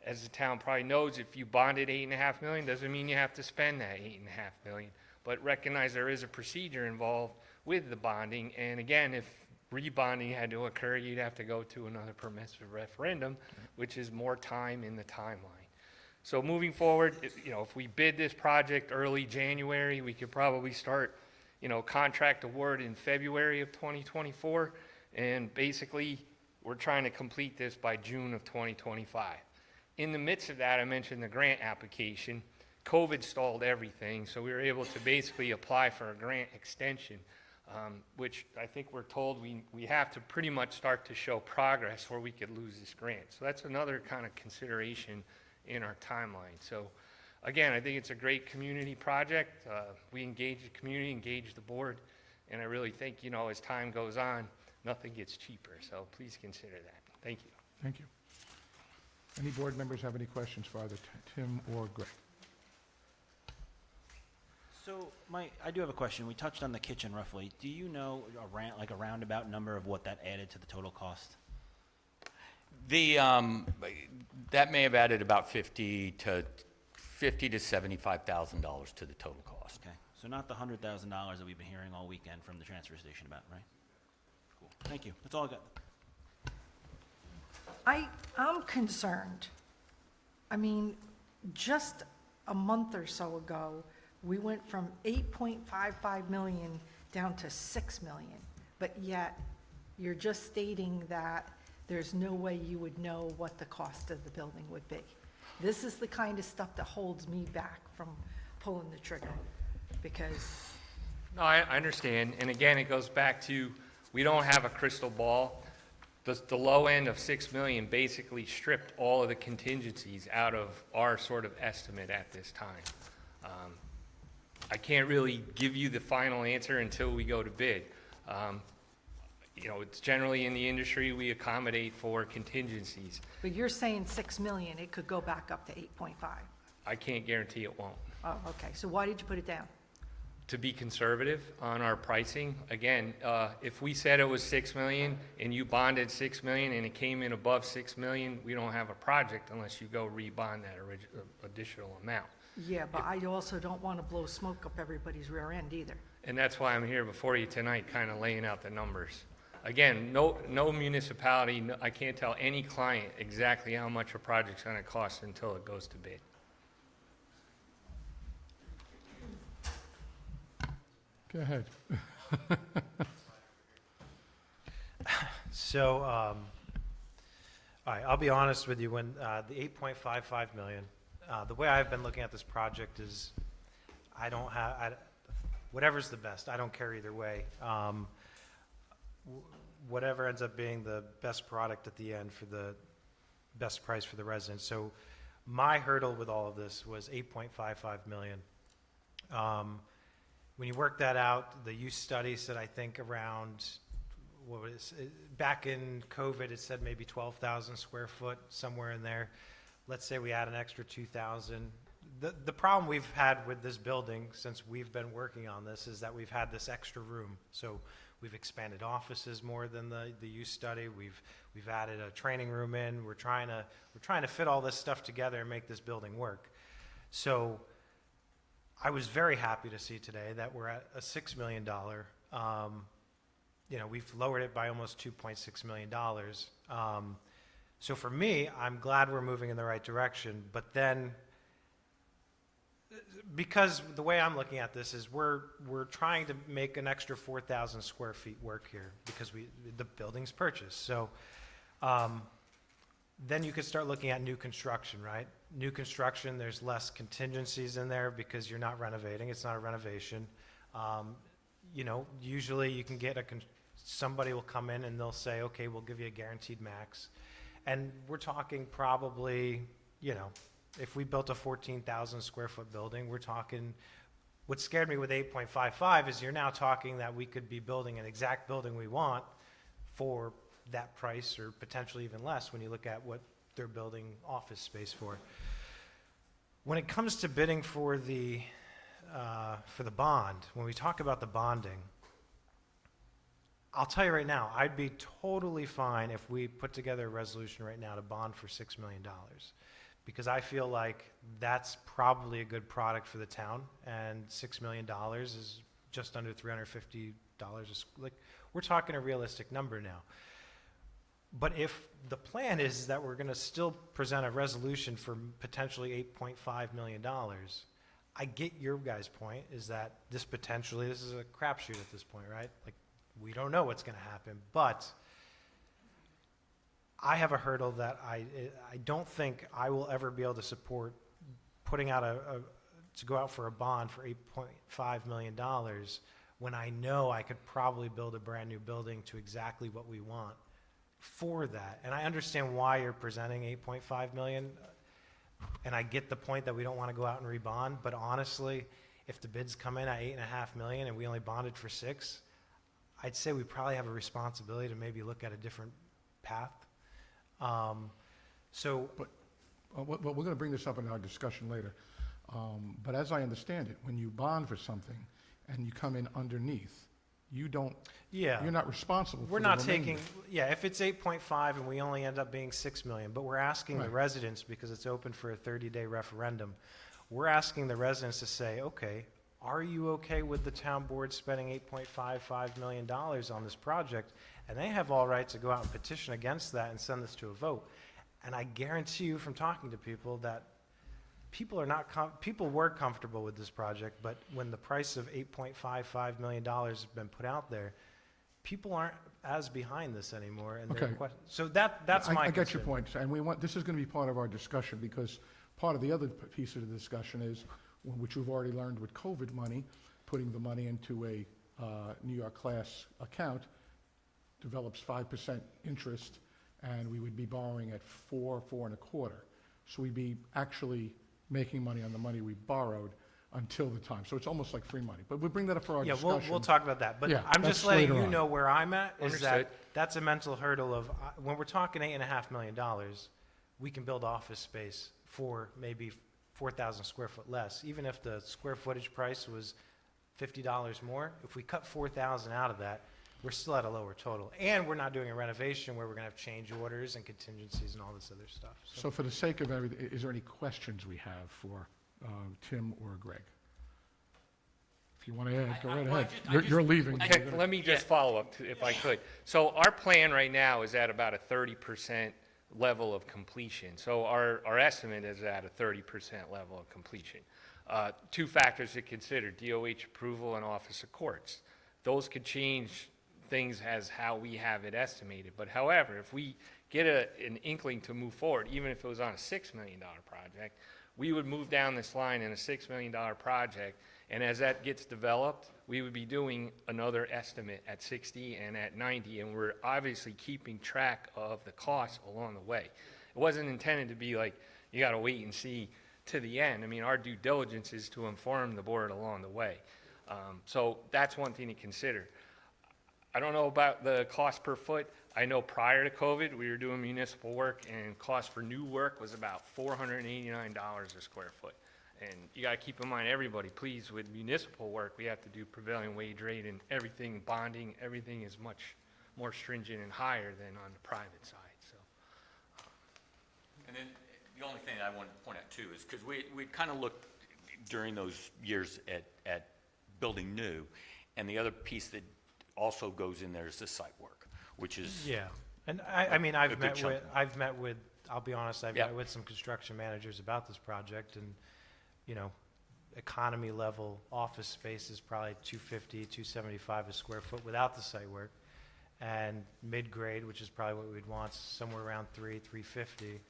As the town probably knows, if you bonded 8.5 million, doesn't mean you have to spend that 8.5 million. But recognize there is a procedure involved with the bonding. And again, if rebonding had to occur, you'd have to go to another permissive referendum, which is more time in the timeline. So moving forward, you know, if we bid this project early January, we could probably start, you know, contract award in February of 2024. And basically, we're trying to complete this by June of 2025. In the midst of that, I mentioned the grant application. COVID stalled everything, so we were able to basically apply for a grant extension, which I think we're told we have to pretty much start to show progress or we could lose this grant. So that's another kind of consideration in our timeline. So again, I think it's a great community project. We engage the community, engage the board, and I really think, you know, as time goes on, nothing gets cheaper. So please consider that. Thank you. Thank you. Any board members have any questions for either Tim or Greg? So, I do have a question. We touched on the kitchen roughly. Do you know a roundabout number of what that added to the total cost? That may have added about $50,000 to $75,000 to the total cost. Okay, so not the $100,000 that we've been hearing all weekend from the transfer station about, right? Cool. Thank you. That's all I got. I'm concerned. I mean, just a month or so ago, we went from 8.55 million down to 6 million, but yet you're just stating that there's no way you would know what the cost of the building would be. This is the kind of stuff that holds me back from pulling the trigger, because... No, I understand. And again, it goes back to, we don't have a crystal ball. The low end of 6 million basically stripped all of the contingencies out of our sort of estimate at this time. I can't really give you the final answer until we go to bid. You know, it's generally in the industry, we accommodate for contingencies. But you're saying 6 million, it could go back up to 8.5. I can't guarantee it won't. Oh, okay. So why did you put it down? To be conservative on our pricing, again, if we said it was 6 million and you bonded 6 million and it came in above 6 million, we don't have a project unless you go rebond that additional amount. Yeah, but I also don't want to blow smoke up everybody's rear end either. And that's why I'm here before you tonight, kind of laying out the numbers. Again, no municipality, I can't tell any client exactly how much a project's going to cost until it goes to bid. Go ahead. So, all right, I'll be honest with you, when the 8.55 million, the way I've been looking at this project is whatever's the best, I don't care either way. Whatever ends up being the best product at the end for the best price for the residents. So my hurdle with all of this was 8.55 million. When you work that out, the use study said, I think around, back in COVID, it said maybe 12,000 square foot, somewhere in there. Let's say we add an extra 2,000. The problem we've had with this building since we've been working on this is that we've had this extra room. So we've expanded offices more than the use study. We've added a training room in. We're trying to fit all this stuff together and make this building work. So I was very happy to see today that we're at a $6 million we've lowered it by almost $2.6 million. So for me, I'm glad we're moving in the right direction, but then, because the way I'm looking at this is we're trying to make an extra 4,000 square feet work here because the building's purchased. So then you could start looking at new construction, right? New construction, there's less contingencies in there because you're not renovating. It's not a renovation. Usually you can get somebody will come in and they'll say, okay, we'll give you a guaranteed max. And we're talking probably, if we built a 14,000 square foot building, we're talking, what scared me with 8.55 is you're now talking that we could be building an exact building we want for that price or potentially even less when you look at what they're building office space for. When it comes to bidding for the bond, when we talk about the bonding, I'll tell you right now, I'd be totally fine if we put together a resolution right now to bond for $6 million. Because I feel like that's probably a good product for the town, and $6 million is just under $350 we're talking a realistic number now. But if the plan is that we're gonna still present a resolution for potentially $8.5 million, I get your guys' point, is that this is a crapshoot at this point, right? Like, we don't know what's gonna happen, but I have a hurdle that I don't think I will ever be able to support putting out to go out for a bond for $8.5 million when I know I could probably build a brand new building to exactly what we want for that. And I understand why you're presenting $8.5 million, and I get the point that we don't want to go out and rebond, but honestly, if the bids come in at $8.5 million and we only bonded for $6 million, I'd say we probably have a responsibility to maybe look at a different path. We're going to bring this up in our discussion later. But as I understand it, when you bond for something and you come in underneath, you're not responsible for We're the not remainder. if it's 8.5 and we only end up being 6 million, but we're asking the Right. residents, because it's open for a 30-day referendum, we're asking the residents to say, okay, are you okay with the town board spending $8.55 million on this project? And they have all right to go out and petition against that and send this to a vote. And I guarantee you from talking to people that people were comfortable with this project, but when the price of $8.55 million has been put out there, people aren't as behind this anymore. And Okay. so that's my I get your concern. point, and this is going to be part of our discussion, because part of the other piece of the discussion is, which we've already learned with COVID money, putting the money into a New York class account develops 5% interest, and we would be borrowing at 4.25. So we'd be actually making money on the money we borrowed until the time. So it's almost like free money. But we'll bring that up for our discussion. We'll talk about that. But Yeah, I'm that's just letting later you on. know where I'm at, is Understood. that's a mental hurdle of, when we're talking $8.5 million, we can build office space for maybe 4,000 square foot less. Even if the square footage price was $50 more, if we cut 4,000 out of that, we're still at a lower total. And we're not doing a renovation where we're gonna have change orders and contingencies and all this other stuff. So for the sake of everything, is there any questions we have for Tim or Greg? If you want to add, go right well, I ahead. just- You're leaving. Okay, let me just follow up, if I could. So our plan right now is at about a 30% level of completion. So our estimate is at a 30% level of completion. Two factors to consider: DOH approval and Office of Courts. Those could change things as how we have it estimated. But however, if we get an inkling to move forward, even if it was on a $6 million project, we would move down this line in a $6 million project, and as that gets developed, we would be doing another estimate at 60 and at 90, and we're obviously keeping track of the costs along the way. It wasn't intended to be like, you gotta wait and see to the end. I mean, our due diligence is to inform the board along the way. So that's one thing to consider. I don't know about the cost per foot. I know prior to COVID, we were doing municipal work, and cost for new work was about $489 a square foot. And you gotta keep in mind, everybody, please, with municipal work, we have to do prevailing wage rate and everything, bonding, everything is much more stringent and higher than on the private side, so. And then the only thing I wanted to point out too is, because we kind of looked during those years at building new, and the other piece that also goes in there is the site work, which is. Yeah, and I mean, a I've good met chunk with, of I've met with, I'll be honest, I've Yeah. met with some construction managers about this project, and, you know, economy level office space is probably 250, 275 a square foot without the site work. And mid-grade, which is probably what we'd want, somewhere around 350.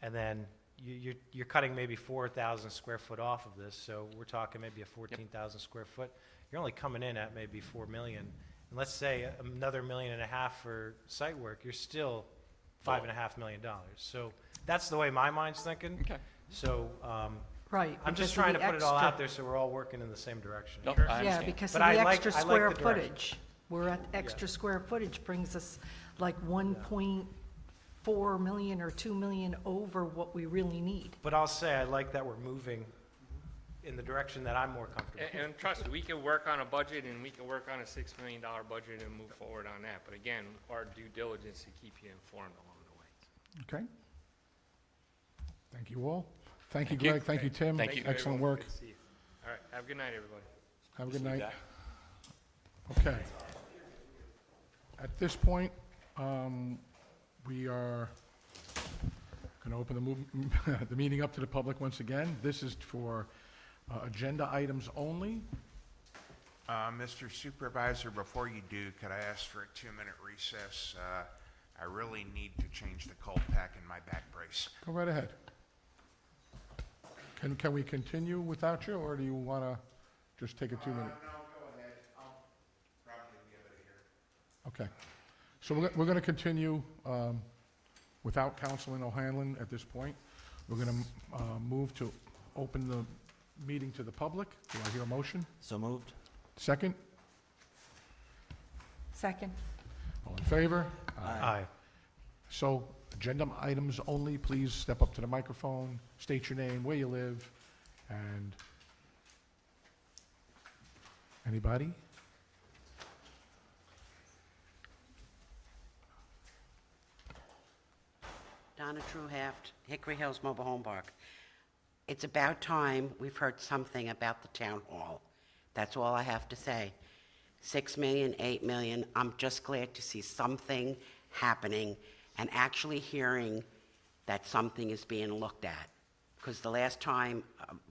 And then you're cutting maybe 4,000 square foot off of this, so we're talking maybe a 14,000 square foot. You're only coming in at maybe 4 million. And let's say another $1.5 million for site work, you're still $5.5 million. So that's the way my mind's thinking. Okay. So, Right. I'm just because of trying to the put it all extra- out there so we're all working in the same direction. Nope, I Yeah, understand. because But of I the like- extra I like square the direction. footage. We're at extra square footage brings us like 1.4 million or 2 million over what we really need. But I'll say, I like that we're moving in the direction that I'm more comfortable. And trust me, we can work on a budget and we can work on a $6 million budget and move forward on that. But again, our due diligence to keep you informed along the way. Okay. Thank you all. Thank you, Thank you. Greg. Thank you, Tim. Thank you. Excellent everyone. work. Good to see you. All right, have a good night, everybody. Have a good See night. that? Okay. At this point, we are going to open the meeting up to the public once again. This is for agenda items only. Mr. Supervisor, before you do, could I ask for a 2-minute recess? I really need to change the cold pack in my back brace. Go right ahead. Can we continue without you, or do you want to just take a 2-minute? No, go ahead. I'll probably be able to hear. Okay. So we're going to continue without Councilman O'Hanlon at this point. We're going to move to open the meeting to the public. Do I hear a motion? So moved? Second? Second. All in favor? Aye. So, agenda items only, please step up to the microphone, state your name, where you live, and anybody? Donna Truhaft, Hickory Hills Mobile Home Park. It's about time we've heard something about the town hall. That's all I have to say. 6 million, 8 million, I'm just glad to see something happening and actually hearing that something is being looked at. Because the last time,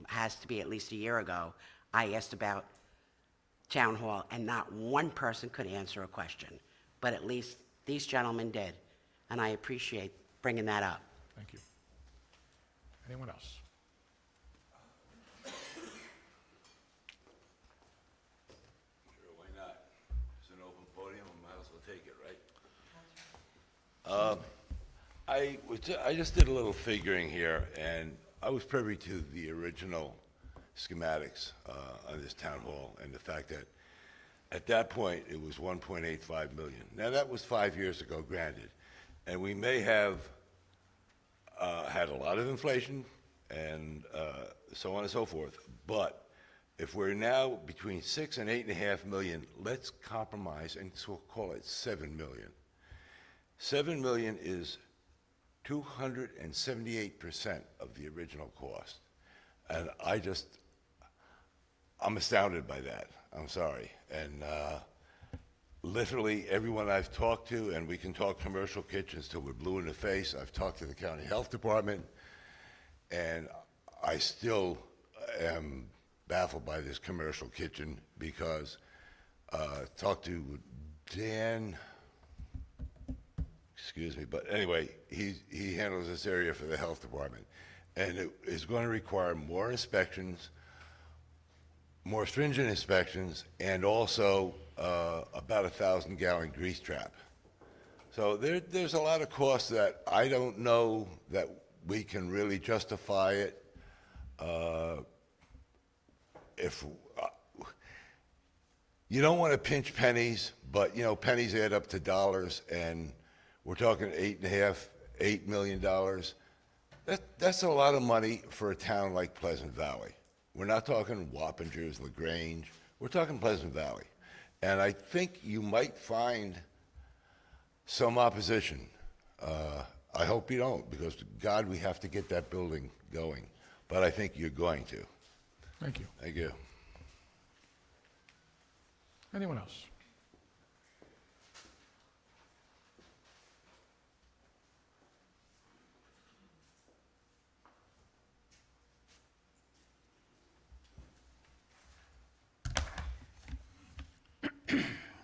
has to be at least a year ago, I asked about town hall and not one person could answer a question. But at least these gentlemen did, and I appreciate bringing that up. Thank you. Anyone else? Sure, why not? It's an open podium, we might as well take it, right? I just did a little figuring here, and I was privy to the original schematics on this town hall, and the fact that at that point, it was 1.85 million. Now, that was 5 years ago, granted, and we may have had a lot of inflation and so on and so forth, but if we're now between 6 and 8.5 million, let's compromise and so call it 7 million. 7 million is 278% of the original cost. And I'm astounded by that. I'm sorry. And literally everyone I've talked to, and we can talk commercial kitchens till we're blue in the face. I've talked to the county health department, and I still am baffled by this commercial kitchen because talked to Dan, excuse me, but anyway, he handles this area for the health department. And it is going to require more inspections, more stringent inspections, and also about 1,000-gallon grease trap. So there's a lot of costs that I don't know that we can really justify it. If you don't want to pinch pennies, but you know pennies add up to dollars, and we're talking $8 million. That's a lot of money for a town like Pleasant Valley. We're not talking Wappingers, LaGrange. We're talking Pleasant Valley. And I think you might find some opposition. I hope you don't, because, God, we have to get that building going. But I think you're going to. Thank you. Thank you. Anyone else?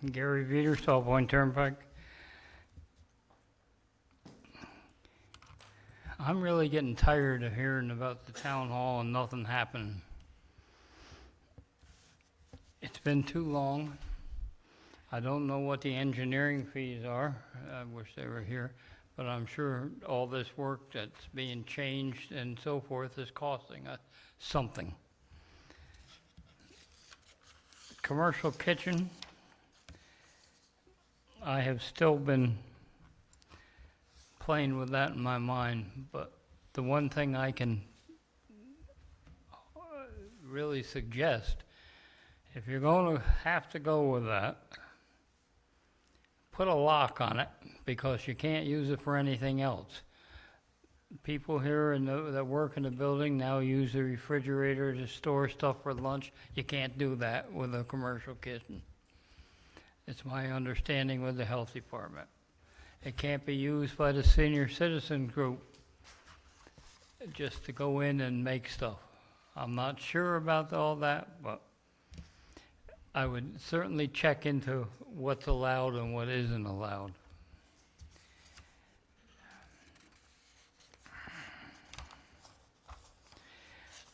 Gary Veter, Salt Point Turnpike. I'm really getting tired of hearing about the town hall and nothing happening. It's been too long. I don't know what the engineering fees are. I wish they were here. But I'm sure all this work that's being changed and so forth is costing us something. Commercial kitchen, I have still been playing with that in my mind, but the one thing I can really suggest, if you're going to have to go with that, put a lock on it, because you can't use it for anything else. People here that work in the building now use the refrigerator to store stuff for lunch. You can't do that with a commercial kitchen. It's my understanding with the health department. It can't be used by the senior citizen group just to go in and make stuff. I'm not sure about all that, but I would certainly check into what's allowed and what isn't allowed.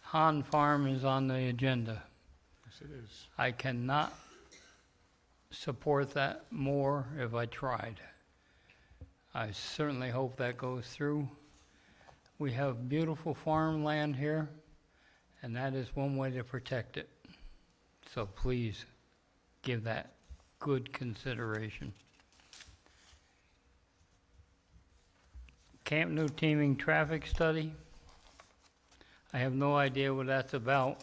Han Farm is on the agenda. Yes, it is. I cannot support that more if I tried. I certainly hope that goes through. We have beautiful farmland here, and that is one way to protect it. So please give that good consideration. Camp New Teaming traffic study. I have no idea what that's about,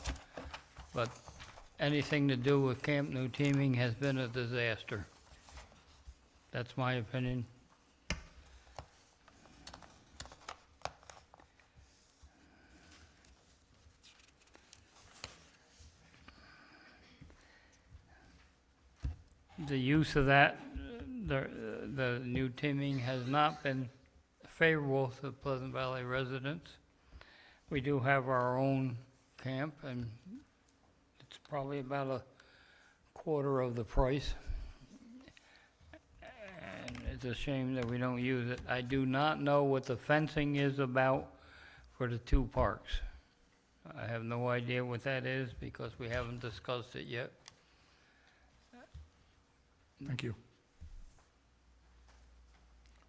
but anything to do with Camp New Teaming has been a disaster. That's my opinion. The use of that, the new teaming has not been favorable to Pleasant Valley residents. We do have our own camp, and it's probably about a quarter of the price. And it's a shame that we don't use it. I do not know what the fencing is about for the two parks. I have no idea what that is because we haven't discussed it yet. Thank you.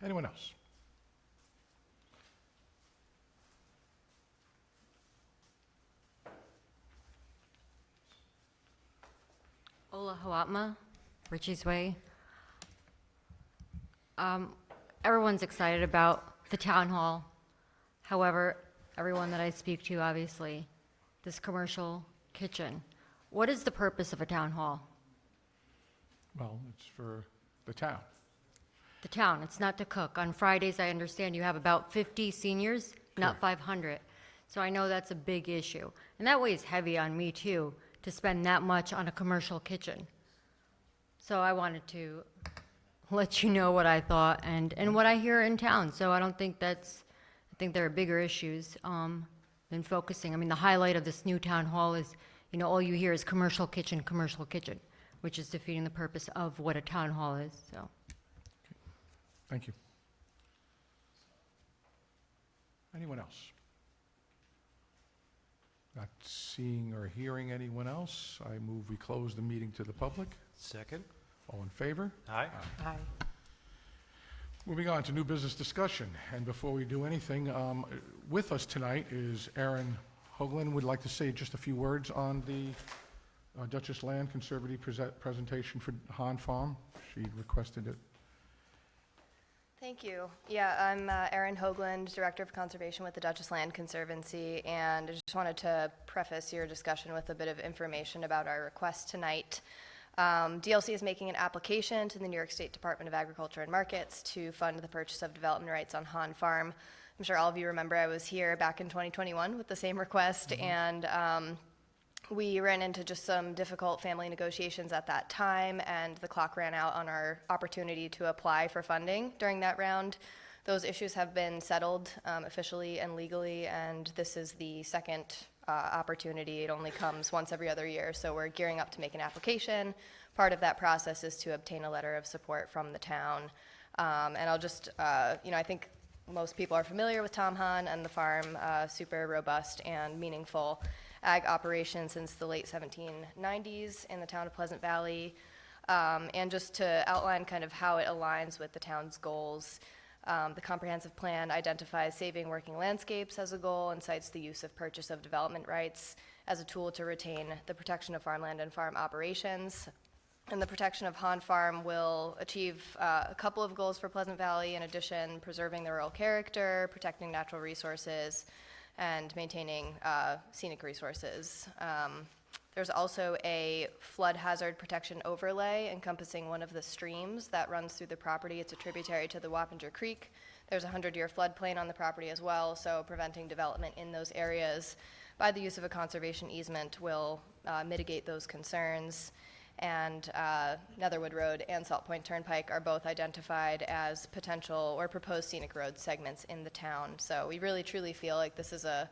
Anyone else? Ola Hawatma, Richie's Way. Everyone's excited about the town hall. However, everyone that I speak to, obviously, this commercial kitchen. What is the purpose of a town hall? Well, it's for the town. The town, it's not to cook. On Fridays, I understand you have about 50 seniors, not 500. So I know that's a big issue. And that weighs heavy on me too, to spend that much on a commercial kitchen. So I wanted to let you know what I thought and what I hear in town. So I don't think that's, I think there are bigger issues than focusing. I mean, the highlight of this new town hall is, you know, all you hear is commercial kitchen, which is defeating the purpose of what a town hall is, so. Thank you. Anyone else? Not seeing or hearing anyone else, I move we close the meeting to the public. Second. All in favor? Aye. Aye. Moving on to new business discussion, and before we do anything, with us tonight is Erin Hoagland. Would like to say just a few words on the Duchess Land Conservancy presentation for Han Farm. She requested it. Thank you. Yeah, I'm Erin Hoagland, Director of Conservation with the Duchess Land Conservancy, and I just wanted to preface your discussion with a bit of information about our request tonight. DLC is making an application to the New York State Department of Agriculture and Markets to fund the purchase of development rights on Han Farm. I'm sure all of you remember I was here back in 2021 with the same request, and we ran into just some difficult family negotiations at that time, and the clock ran out on our opportunity to apply for funding during that round. Those issues have been settled officially and legally, and this is the second opportunity. It only comes once every other year, so we're gearing up to make an application. Part of that process is to obtain a letter of support from the town. And I'll just, I think most people are familiar with Tom Hahn and the farm, super robust and meaningful ag operation since the late 1790s in the town of Pleasant Valley. And just to outline kind of how it aligns with the town's goals, the comprehensive plan identifies saving working landscapes as a goal and cites the use of purchase of development rights as a tool to retain the protection of farmland and farm operations. And the protection of Hahn Farm will achieve a couple of goals for Pleasant Valley, in addition, preserving the rural character, protecting natural resources, and maintaining scenic resources. There's also a flood hazard protection overlay encompassing one of the streams that runs through the property. It's a tributary to the Wappinger Creek. There's a 100-year floodplain on the property as well, so preventing development in those areas by the use of a conservation easement will mitigate those concerns. And Netherwood Road and Salt Point Turnpike are both identified as potential or proposed scenic road segments in the town. So we really truly feel like this is a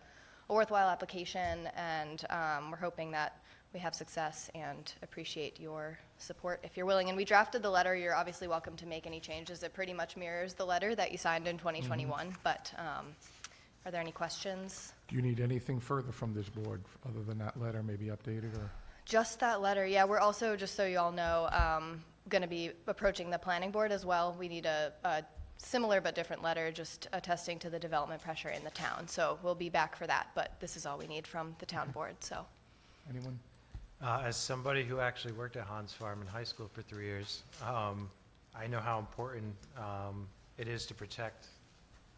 worthwhile application, and we're hoping that we have success and appreciate your support if you're willing. And we drafted the letter. You're obviously welcome to make any changes. It pretty much mirrors the letter that you signed in 2021. But are there any questions? Do you need anything further from this board, other than that letter, maybe updated, or? Just that letter, yeah. We're also, just so you all know, going to be approaching the planning board as well. We need a similar but different letter, just attesting to the development pressure in the town. So we'll be back for that, but this is all we need from the town board, so. Anyone? As somebody who actually worked at Hans Farm in high school for 3 years, I know how important it is to protect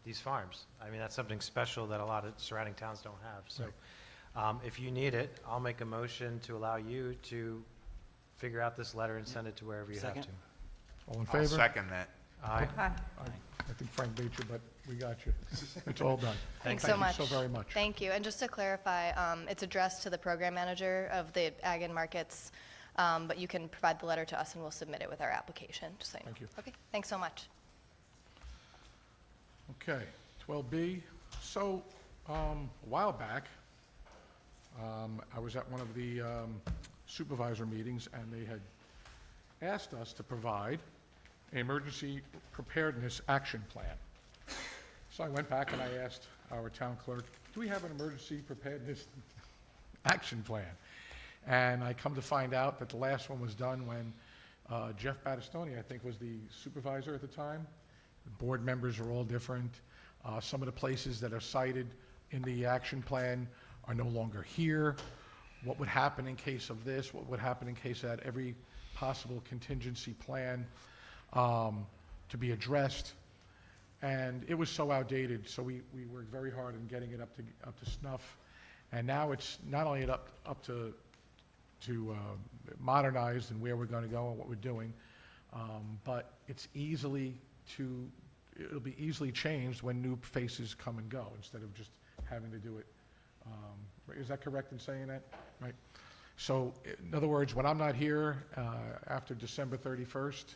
these farms. I mean, that's something special that a lot of surrounding towns don't have. So if you need it, I'll make a motion to allow you to figure out this letter and send it to wherever you have Second. to. All in favor? I'll second that. Aye. I think Frank beat you, but we got you. It's all done. Thanks so much. Thank you so very much. Thank you. And just to clarify, it's addressed to the program manager of the Ag and Markets, but you can provide the letter to us and we'll submit it with our application, just so you know. Thank you. Okay, thanks so much. Okay, 12B. So, a while back, I was at one of the supervisor meetings, and they had asked us to provide an emergency preparedness action plan. So I went back and I asked our town clerk, do we have an emergency preparedness action plan? And I come to find out that the last one was done when Jeff Battistoni, I think, was the supervisor at the time. The board members are all different. Some of the places that are cited in the action plan are no longer here. What would happen in case of this? What would happen in case of that? Every possible contingency plan to be addressed. And it was so outdated, so we worked very hard in getting it up to snuff. And now it's not only up to modernized and where we're going to go and what we're doing, but it'll be easily changed when new faces come and go, instead of just having to do it. Is that correct in saying that? Right. So, in other words, when I'm not here after December 31st,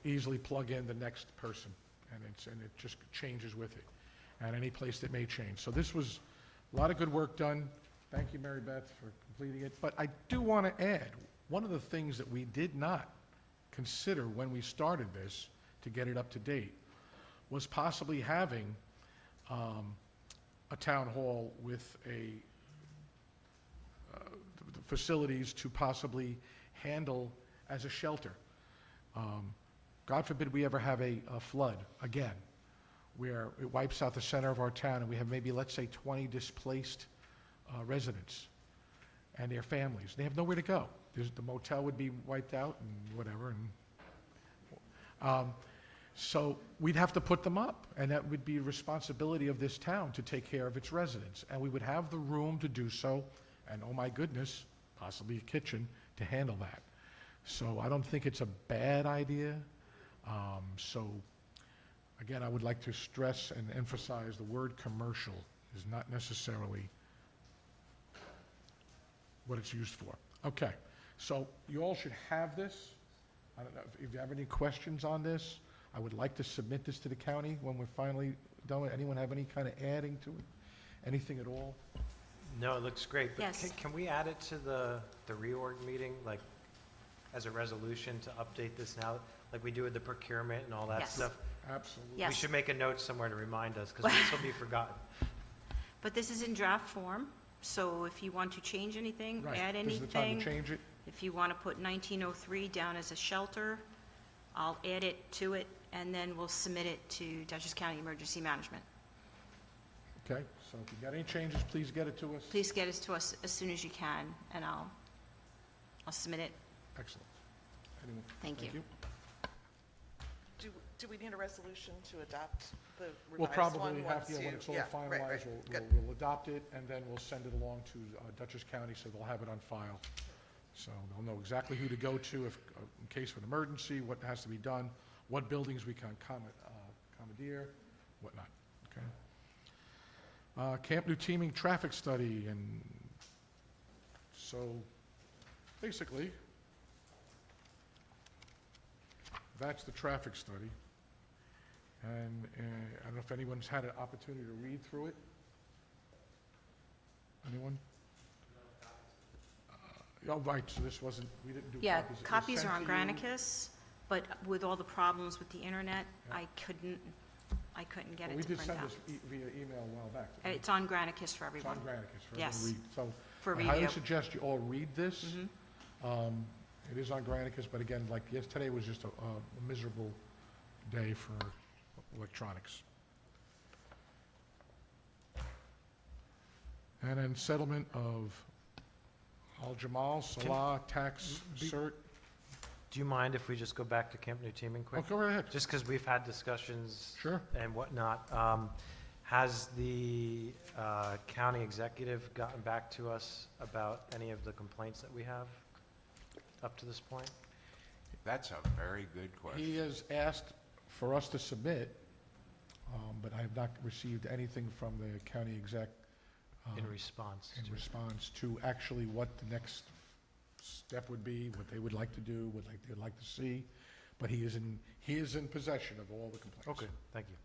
easily plug in the next person, and it just changes with it, and any place that may change. So this was a lot of good work done. Thank you, Mary Beth, for completing it. But I do want to add, one of the things that we did not consider when we started this to get it up to date was possibly having a town hall with facilities to possibly handle as a shelter. God forbid we ever have a flood again, where it wipes out the center of our town and we have maybe, let's say, 20 displaced residents and their families. They have nowhere to go. The motel would be wiped out and whatever. So we'd have to put them up, and that would be a responsibility of this town to take care of its residents. And we would have the room to do so, and oh my goodness, possibly a kitchen to handle that. So I don't think it's a bad idea. So again, I would like to stress and emphasize the word commercial is not necessarily what it's used for. Okay, so you all should have this. I don't know if you have any questions on this. I would like to submit this to the county when we're finally done with it. Anyone have any kind of adding to it? anything at all? No, it looks great, but Yes. can we add it to the reorg meeting, like, as a resolution to update this now, like we do with the procurement and all that Yes. stuff? Absolutely. We Yes. should make a note somewhere to remind us, because this will be forgotten. But this is in draft form, so if you want to change anything, Right. add This is the time anything. to change it. If you want to put 1903 down as a shelter, I'll add it to it, and then we'll submit it to Dutchess County Emergency Management. Okay, so if you got any changes, please get it to us. Please get it to us as soon as you can, and I'll submit it. Excellent. Anyone? Thank you. Do we need a resolution to adopt the We'll revised one probably have, once yeah, when you- it's all yeah, right, right. finalized, Good. we'll adopt it, and then we'll send it along to Dutchess County, so they'll have it on file. So they'll know exactly who to go to if, in case of an emergency, what has to be done, what buildings we can commandeer, whatnot, okay? Camp New Teaming traffic study, and so, basically, that's the traffic study. And I don't know if anyone's had an opportunity to read through it. Anyone? Oh, right, so this wasn't, we didn't do Yeah, copies. It was copies sent are on to you. Granicus, but with all the problems with the internet, I couldn't get Well, it to we did print send out. this via email a while back. didn't we? It's on Granicus for It's everyone. on Granicus for everyone Yes. to read. So For I highly review. suggest you all read this. Mhm. It is on Granicus, but again, like, yes, today was just a miserable day for electronics. And then settlement of Al Jamal Salah tax cert. Do you mind if we just go back to Camp New Teaming quick? Oh, go right ahead. Just because we've had discussions. Sure. And whatnot. Has the county executive gotten back to us about any of the complaints that we have up to this point? That's a very good question. He has asked for us to submit, but I have not received anything from the county exec. In response In to- response to actually what the next step would be, what they would like to do, what they'd like to see. But he is in possession of all the complaints. Okay, thank you.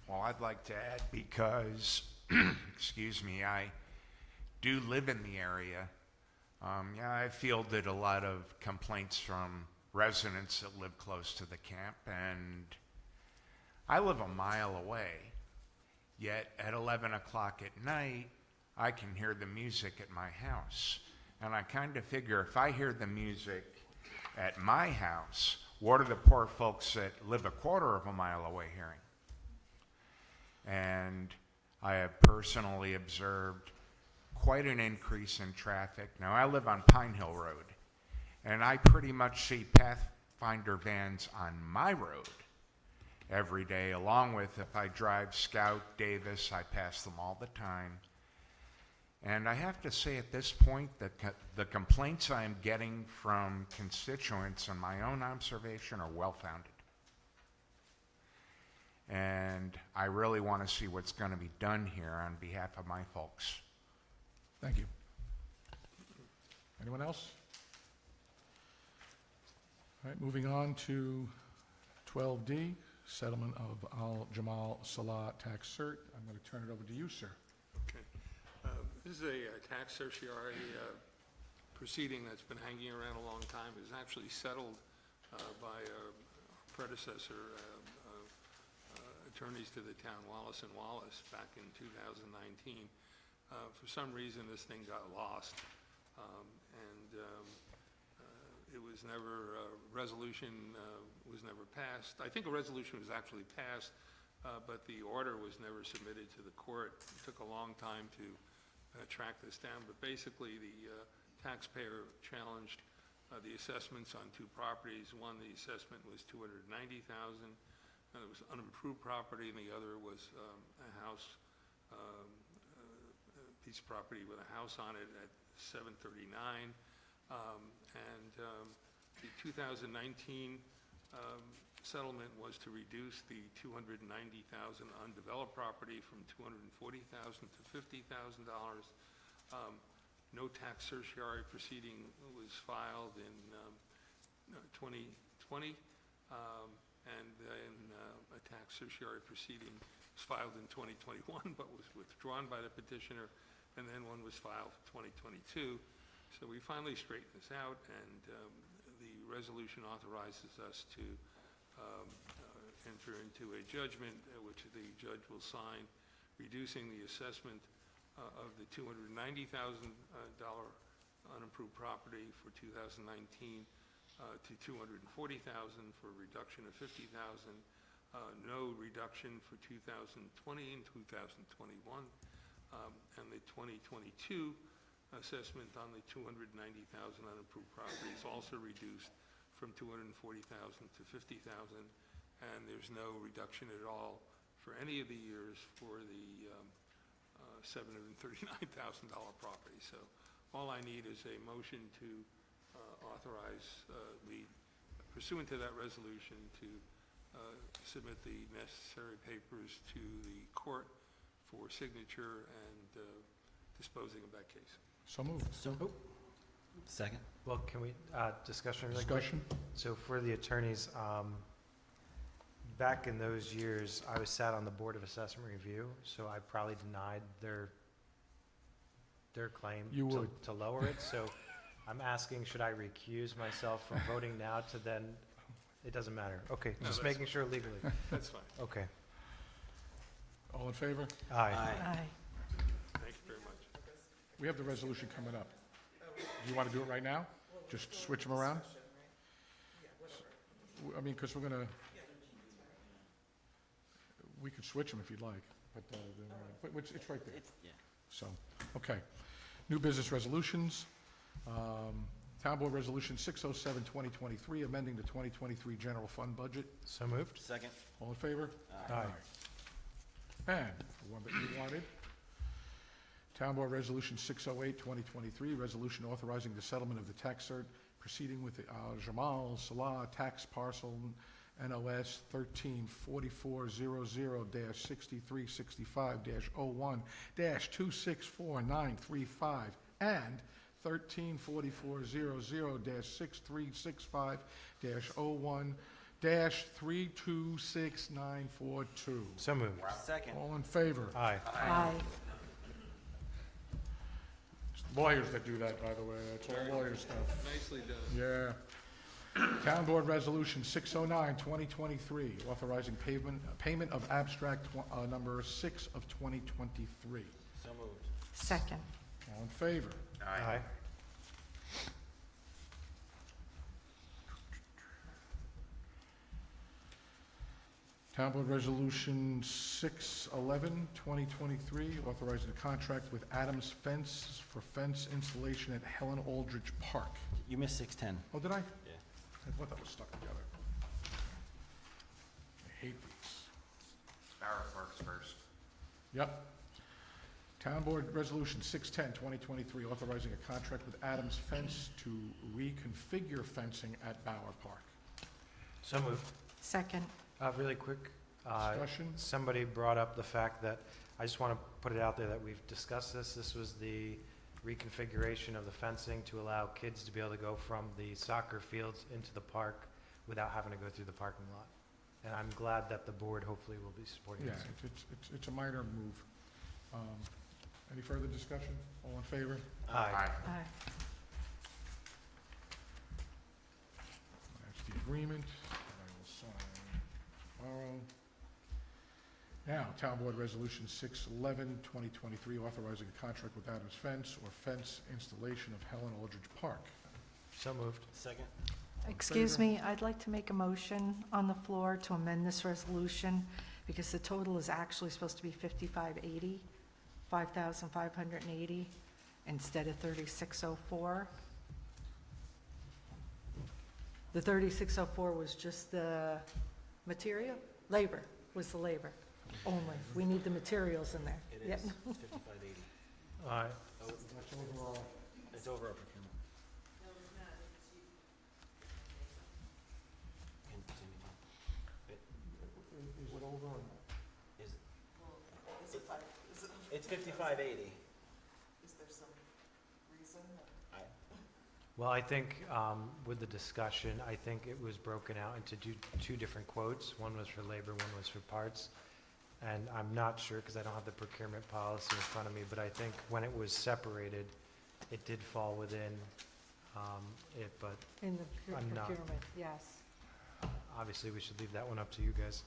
Well, I'd like to add, because, excuse me, I do live in the area. Yeah, I fielded a lot of complaints from residents that live close to the camp, and I live a mile away, yet at 11 o'clock at night, I can hear the music at my house. And I kind of figure if I hear the music at my house, what are the poor folks that live a quarter of a mile away hearing? And I have personally observed quite an increase in traffic. Now, I live on Pine Hill Road, and I pretty much see Pathfinder vans on my road every day, along with if I drive Scout, Davis, I pass them all the time. And I have to say at this point that the complaints I'm getting from constituents in my own observation are well-founded. And I really want to see what's going to be done here on behalf of my folks. Thank you. Anyone else? All right, moving on to 12D, settlement of Al Jamal Salah tax cert. I'm going to turn it over to you, sir. Okay. This is a tax certiorari proceeding that's been hanging around a long time. It was actually settled by our predecessor attorneys to the town, Wallace and Wallace, back in 2019. For some reason, this thing got lost, and it was never, resolution was never passed. I think a resolution was actually passed, but the order was never submitted to the court. It took a long time to track this down, but basically the taxpayer challenged the assessments on two properties. One, the assessment was $290,000, and it was unimproved property, and the other was a house, piece of property with a house on it at 739. The 2019 settlement was to reduce the $290,000 undeveloped property from $240,000 to $50,000. No tax certiorari proceeding was filed in 2020, and then a tax certiorari proceeding was filed in 2021 but was withdrawn by the petitioner, and then one was filed for 2022. So we finally straightened this out, and the resolution authorizes us to enter into a judgment, which the judge will sign, reducing the assessment of the $290,000 unimproved property for 2019 to $240,000 for a reduction of $50,000. No reduction for 2020 and 2021. And the 2022 assessment on the 290,000 unimproved property is also reduced from 240,000 to 50,000. And there's no reduction at all for any of the years for the $739,000 property. So all I need is a motion to authorize me, pursuant to that resolution, to submit the necessary papers to the court for signature and disposing of that case. So moved. Second. Well, can we, discussion really quick? Discussion? So for the attorneys, back in those years, I was sat on the Board of Assessment Review, so I probably denied their claim You would. to lower it. So I'm asking, should I recuse myself from voting now to then, it doesn't matter. Okay, No, just that's making sure legally. That's fine. Okay. All in favor? Aye. Thank you very much. We have the resolution coming up. Do you want to do it right now? Just switch them around? I mean, because we're going to, we could switch them if you'd like, but it's right there. So, okay. New business resolutions. Town Board Resolution 607, 2023, amending the 2023 general fund budget. So moved. Second. All in favor? Aye. And the one that you wanted, Town Board Resolution 608, 2023, resolution authorizing the settlement of the tax cert proceeding with the Jamal Salah tax parcel NOS 134400-6365-01-264935 and 134400-6365-01-326942. So moved. Second. All in favor? Aye. Aye. Lawyers that do that, by the way, that's all lawyer stuff. Nicely done. Yeah. Town Board Resolution 609, 2023, authorizing payment of abstract number 6 of 2023. So moved. Second. All in favor? Aye. Town Board Resolution 611, 2023, authorizing a contract with Adams Fence for fence installation at Helen Aldridge Park. You missed 610. Oh, did I? Yeah. I thought that was stuck together. I hate these. Barrett Parks first. Yep. Town Board Resolution 610, 2023, authorizing a contract with Adams Fence to reconfigure fencing at Bower Park. So moved. Second. Really quick. Discussion? Somebody brought up the fact that, I just want to put it out there that we've discussed this. This was the reconfiguration of the fencing to allow kids to be able to go from the soccer fields into the park without having to go through the parking lot. And I'm glad that the board hopefully will be supporting Yeah, this. it's a minor move. Any further discussion? All in favor? Aye. Aye. That's the agreement. I will sign tomorrow. Now, Town Board Resolution 611, 2023, authorizing a contract with Adams Fence or fence installation of Helen Aldridge Park. So moved. Second. Excuse me, I'd like to make a motion on the floor to amend this resolution because the total is actually supposed to be 5580, 5,580 instead of 3604. The 3604 was just the material, labor was the labor only. We need the materials in there. It Yep. is 5580. Aye. That's overall. It's over our procurement. And Is it over? Is it's 5580. Is there some reason? Well, I think with the discussion, I think it was broken out into two different quotes. One was for labor, one was for parts. And I'm not sure, because I don't have the procurement policy in front of me, but I think when it was separated, it did fall within it, but In the I'm not. procurement, yes. obviously we should leave that one up to you guys.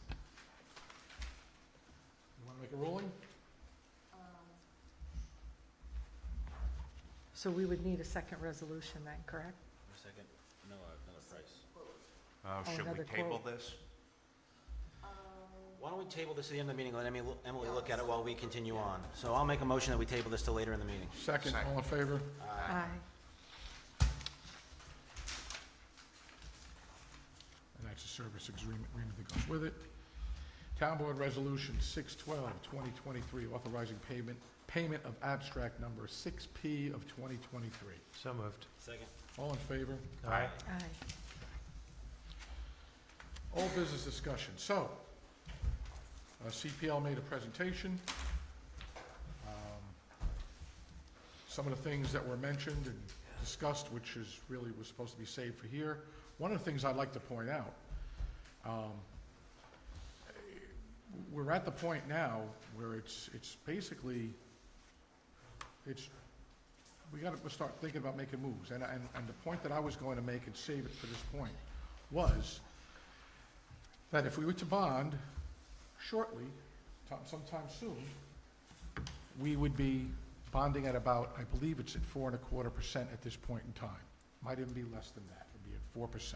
You want to make a ruling? So we would need a second resolution then, correct? A second, no, another price. Oh, Should we another table quote. this? Why don't we table this to the end of the meeting, let Emily look at it while we continue on. So I'll make a motion that we table this till later in the meeting. Second, all in favor? Aye. And that's a service agreement that goes with it. Town Board Resolution 612, 2023, authorizing payment of abstract number 6P of 2023. So moved. Second. All in favor? Aye. Aye. All business discussion. So, CPL made a presentation. Some of the things that were mentioned and discussed, which is really was supposed to be saved for here. One of the things I'd like to point out, we're at the point now where it's basically, we got to start thinking about making moves. And the point that I was going to make and save it for this point was that if we were to bond shortly, sometime soon, we would be bonding at about, I believe it's at 4.25% at this point in time. Might even be less than that, it'd be at 4%.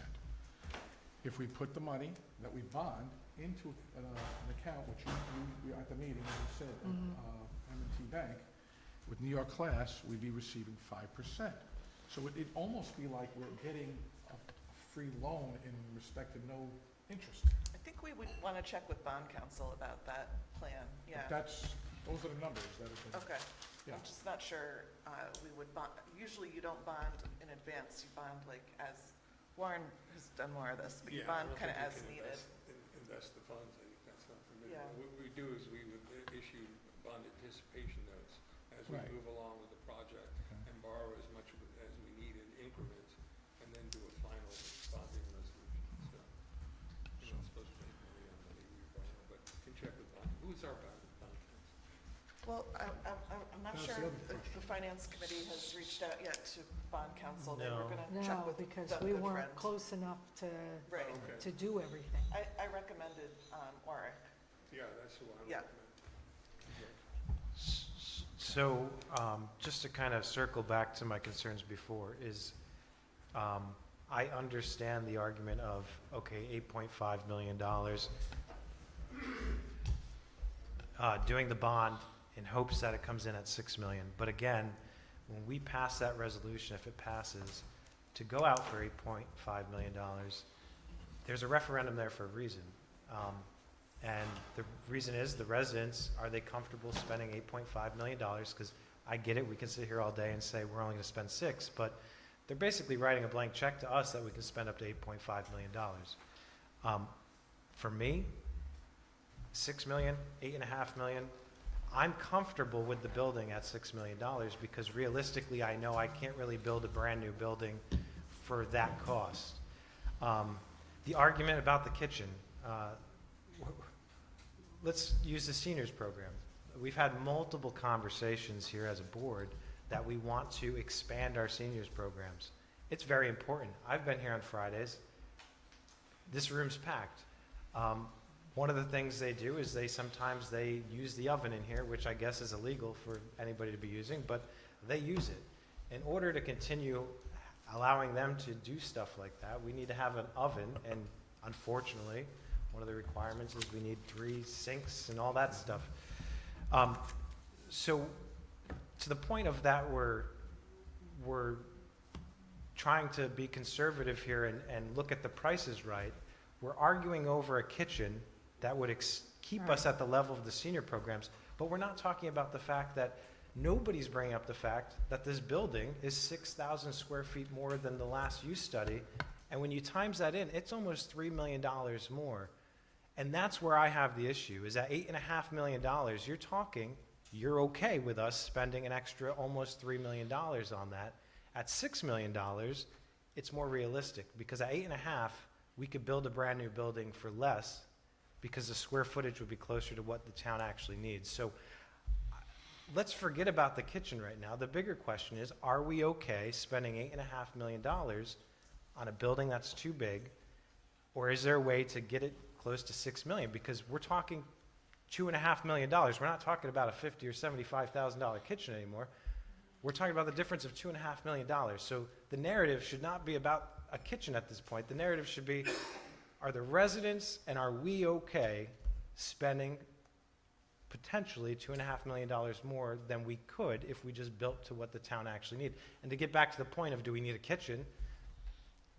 If we put the money that we bond into an account, which you at the meeting, as you said, M&T Bank, with New York Class, we'd be receiving 5%. So it'd almost be like we're getting a free loan in respect to no interest. I think we would want to check with bond counsel about that plan, yeah. But those are the numbers that have been. Okay. Yeah. I'm just not sure we would bond, usually you don't bond in advance, you bond like as, Warren has done more of this, but you Yeah, I bond don't kind of think as you can needed. invest the funds, I think that's not permitted. Yeah. What we do is we would issue bond anticipation notes as we Right. move along with the project and borrow as much as we need in increments, and then do a final bonding resolution. So, you're not supposed to make money on money we borrow, but you can check with bond. Who's our bond counsel? Well, I'm not That's sure the other if question. the finance committee has reached out yet to bond counsel. They were No. going to check No, with because the we good weren't friend. close enough Right. Okay. to do everything. I recommended Oric. Yeah, that's who I Yeah. recommend. So, just to kind of circle back to my concerns before, is I understand the argument of, okay, $8.5 million, doing the bond in hopes that it comes in at $6 million. But again, when we pass that resolution, if it passes, to go out for $8.5 million, there's a referendum there for a reason. And the reason is, the residents, are they comfortable spending $8.5 million? Because I get it, we can sit here all day and say we're only going to spend 6, but they're basically writing a blank check to us that we can spend up to $8.5 million. For me, 6 million, 8.5 million, I'm comfortable with the building at $6 million because realistically, I know I can't really build a brand-new building for that cost. The argument about the kitchen, let's use the seniors program. We've had multiple conversations here as a board that we want to expand our seniors programs. It's very important. I've been here on Fridays. This room's packed. One of the things they do is sometimes they use the oven in here, which I guess is illegal for anybody to be using, but they use it. In order to continue allowing them to do stuff like that, we need to have an oven, and unfortunately, one of the requirements is we need 3 sinks and all that stuff. So to the point of that, we're trying to be conservative here and look at the prices right. We're arguing over a kitchen that would keep us at the level of the senior programs, but we're not talking about the fact that nobody's bringing up the fact that this building is 6,000 square feet more than the last use study, and when you times that in, it's almost $3 million more. And that's where I have the issue, is at $8.5 million, you're okay with us spending an extra almost $3 million on that. At $6 million, it's more realistic, because at 8.5, we could build a brand new building for less because the square footage would be closer to what the town actually needs. So let's forget about the kitchen right now. The bigger question is, are we okay spending $8.5 million on a building that's too big? Or is there a way to get it close to $6 million? Because we're talking $2.5 million. We're not talking about a $50,000 or $75,000 kitchen anymore. We're talking about the difference of $2.5 million. So the narrative should not be about a kitchen at this point. The narrative should be, are the residents and are we okay spending potentially $2.5 million more than we could if we just built to what the town actually needs? And to get back to the point of, do we need a kitchen?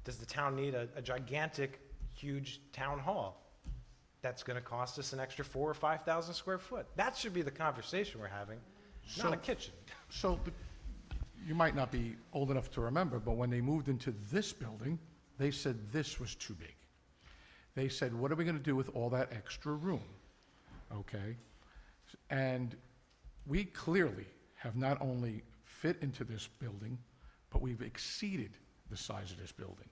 Does the town need a gigantic, huge town hall that's going to cost us an extra 4,000 or 5,000 square foot? That should be the conversation we're having, not a kitchen. So you might not be old enough to remember, but when they moved into this building, they said this was too big. They said, what are we going to do with all that extra room? Okay? And we clearly have not only fit into this building, but we've exceeded the size of this building.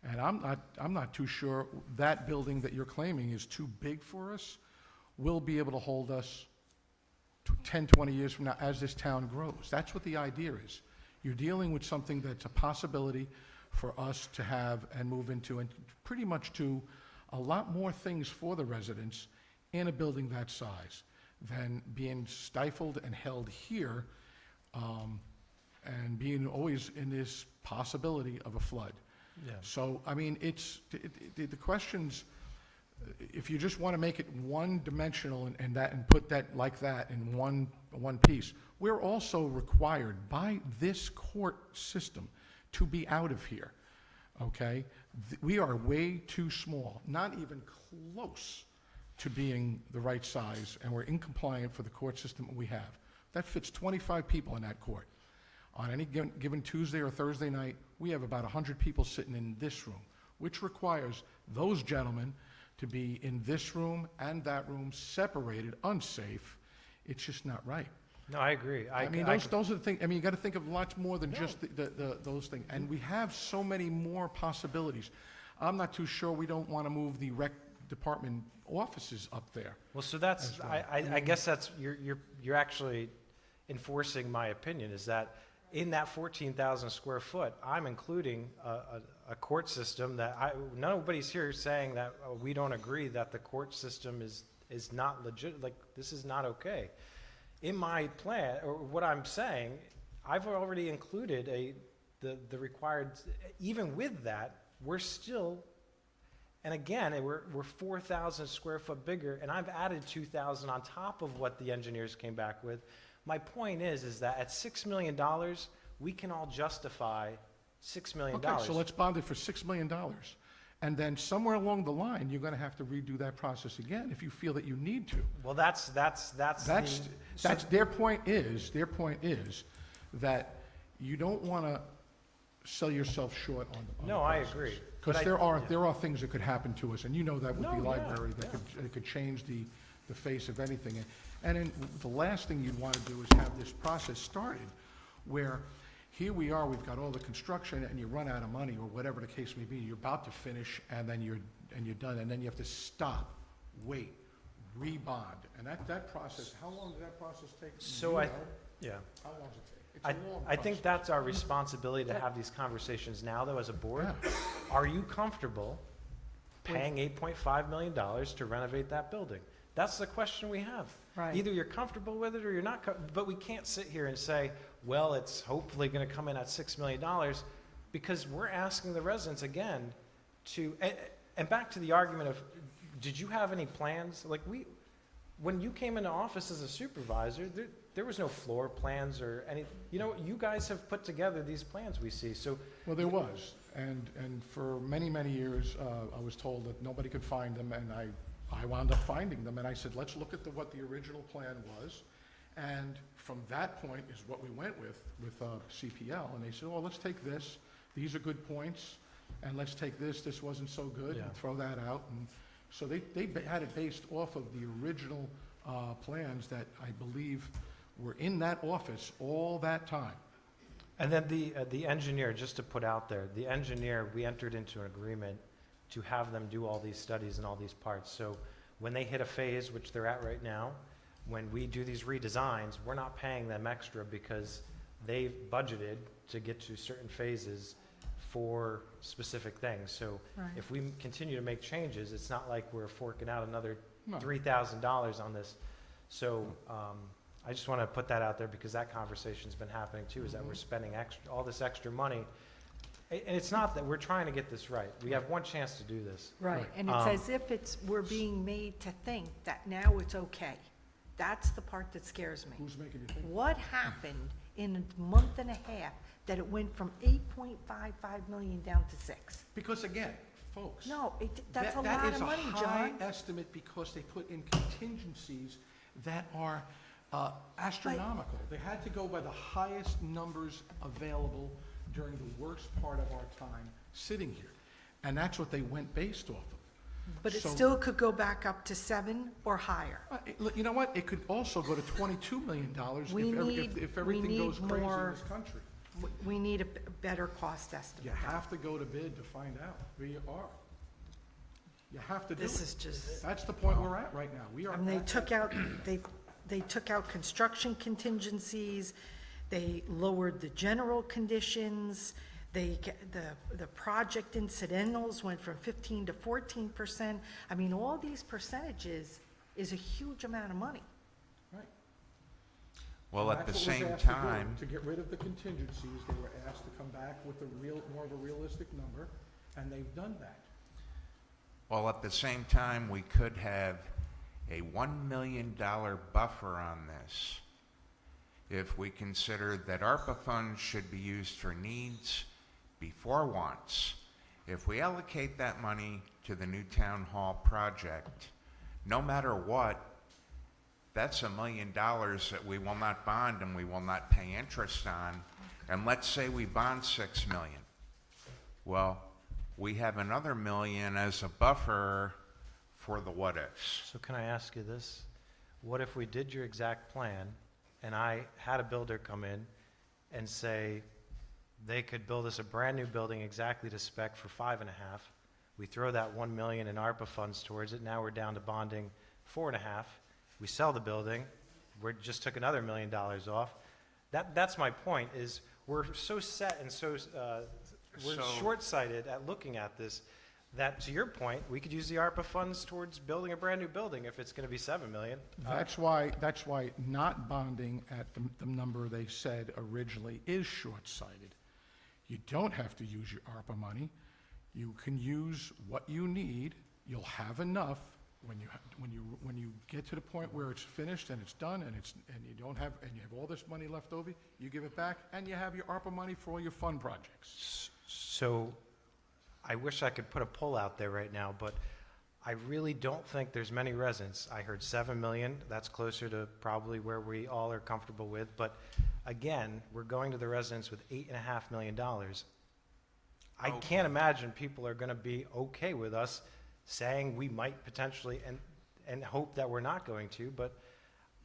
And I'm not too sure that building that you're claiming is too big for us will be able to hold us 10, 20 years from now as this town grows. That's what the idea is. You're dealing with something that's a possibility for us to have and move into and pretty much do a lot more things for the residents in a building that size than being stifled and held here and being always in this possibility of a flood. Yeah. So, I mean, the questions, if you just want to make it one-dimensional and put that like that in one piece, we're also required by this court system to be out of here, okay? We are way too small, not even close to being the right size, and we're incompliant for the court system that we have. That fits 25 people in that court. On any given Tuesday or Thursday night, we have about 100 people sitting in this room, which requires those gentlemen to be in this room and that room separated, unsafe. It's just not right. No, I agree. I mean, those are the things. I mean, you got to think of lots more than just those things. And we have so many more possibilities. I'm not too sure we don't want to move the rec department offices up there. Well, so that's, I guess that's, you're actually enforcing my opinion, is that in that 14,000 square foot, I'm including a court system that nobody's here saying that we don't agree that the court system is not legit, like, this is not okay. In my plan, or what I'm saying, I've already included the required, even with that, we're still, and again, we're 4,000 square foot bigger, and I've added 2,000 on top of what the engineers came back with. My point is that at $6 million, we can all justify $6 million. Okay, so let's bond it for $6 million. And then somewhere along the line, you're going to have to redo that process again if you feel that you need to. Well, that's their point is that you don't want to sell yourself short on the No, I agree. Because there are things that could happen to us, and you know that with the library, that could change the face of anything. And then the last thing you'd want to do is have this process started where here we are, we've got all the construction, and you run out of money, or whatever the case may be. You're about to finish, and then you're done, and then you have to stop, wait, rebond, and that process. How long does that process take? So yeah. How long does it take? It's a long I think process. that's our responsibility to have these conversations now, though, as a board. Yeah. Are you comfortable paying $8.5 million to renovate that building? That's the question we have. Right. Either you're comfortable with it or you're not, but we can't sit here and say, well, it's hopefully going to come in at $6 million, because we're asking the residents again to, and back to the argument of, did you have any plans? Like when you came into office as a supervisor, there was no floor plans or any, you guys have put together these plans we see, so. Well, there was, and for many, many years, I was told that nobody could find them, and I wound up finding them, and I said, let's look at what the original plan was, and from that point is what we went with CPL, and they said, well, let's take this, these are good points, and let's take this wasn't so good, and throw that out, and so they had it based off of the original plans that I believe were in that office all that time. And then the engineer, just to put out there, the engineer, we entered into an agreement to have them do all these studies and all these parts. So when they hit a phase, which they're at right now, when we do these redesigns, we're not paying them extra because they've budgeted to get to certain phases for specific things. So Right. if we continue to make changes, it's not like we're forking out another No. $3,000 on this. So I just want to put that out there because that conversation's been happening too, is that we're spending all this extra money. And it's not that we're trying to get this right. We have one chance to do this. Right, and it's as if we're being made to think that now it's okay. That's the part that scares me. Who's making you think? What happened in a month and a half that it went from 8.55 million down to 6? Because again, folks. No, that's a lot of money, That is a John. high estimate because they put in contingencies that are astronomical. They had to go by the highest numbers available during the worst part of our time sitting here. And that's what they went based off of. But it So- still could go back up to 7 or higher. Look, you know what? It could also go to $22 million if everything goes crazy in this country. We need a better cost estimate. You have to go to bid to find out where you are. You have to do it. This is just. That's the point we're at right now. We are. I mean, they at took that- out, they took out construction contingencies, they lowered the general conditions, the project incidentals went from 15 to 14%. I mean, all these percentages is a huge amount of money. Right. Well, And at the that's what was same asked to do. time, To get rid of the contingencies, they were asked to come back with more of a realistic number, and they've done that. well, at the same time, we could have a $1 million buffer on this if we consider that ARPA funds should be used for needs before wants. If we allocate that money to the new town hall project, no matter what, that's $1 million that we will not bond and we will not pay interest on. And let's say we bond $6 million. Well, we have another $1 million as a buffer for the what-ifs. So can I ask you this? What if we did your exact plan and I had a builder come in and say they could build us a brand-new building exactly to spec for 5.5? We throw that 1 million in ARPA funds towards it. Now we're down to bonding 4.5. We sell the building. We just took another $1 million off. That's my point, is we're so set and we're So- short-sighted at looking at this that, to your point, we could use the ARPA funds towards building a brand-new building if it's going to be 7 million. That's why not bonding at the number they said originally is short-sighted. You don't have to use your ARPA money. You can use what you need. You'll have enough when you get to the point where it's finished and it's done and you have all this money left over, you give it back and you have your ARPA money for all your fun projects. So I wish I could put a poll out there right now, but I really don't think there's many residents. I heard 7 million. That's closer to probably where we all are comfortable with. But again, we're going to the residents with $8.5 million. I can't imagine people are going to be okay with us saying we might potentially, and hope that we're not going to, but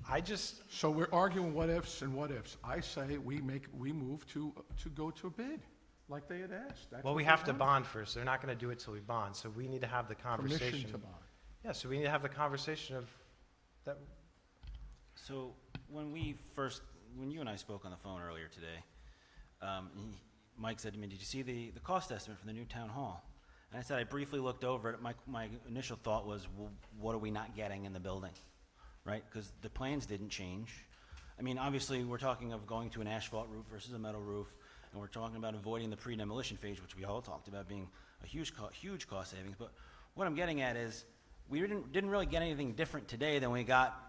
I just. So we're arguing what ifs and what ifs. I say we move to go to a bid, like they had asked. That's Well, what we we're have to doing. bond first. They're not going to do it till we bond, so we need to have the conversation. Permission to bond. Yeah, so we need to have the conversation of that. So when you and I spoke on the phone earlier today, Mike said to me, did you see the cost estimate for the new town hall? And I said, I briefly looked over it. My initial thought was, well, what are we not getting in the building, right? Because the plans didn't change. I mean, obviously, we're talking of going to an asphalt roof versus a metal roof, and we're talking about avoiding the pre-demolition phase, which we all talked about being a huge cost savings. But what I'm getting at is, we didn't really get anything different today than we got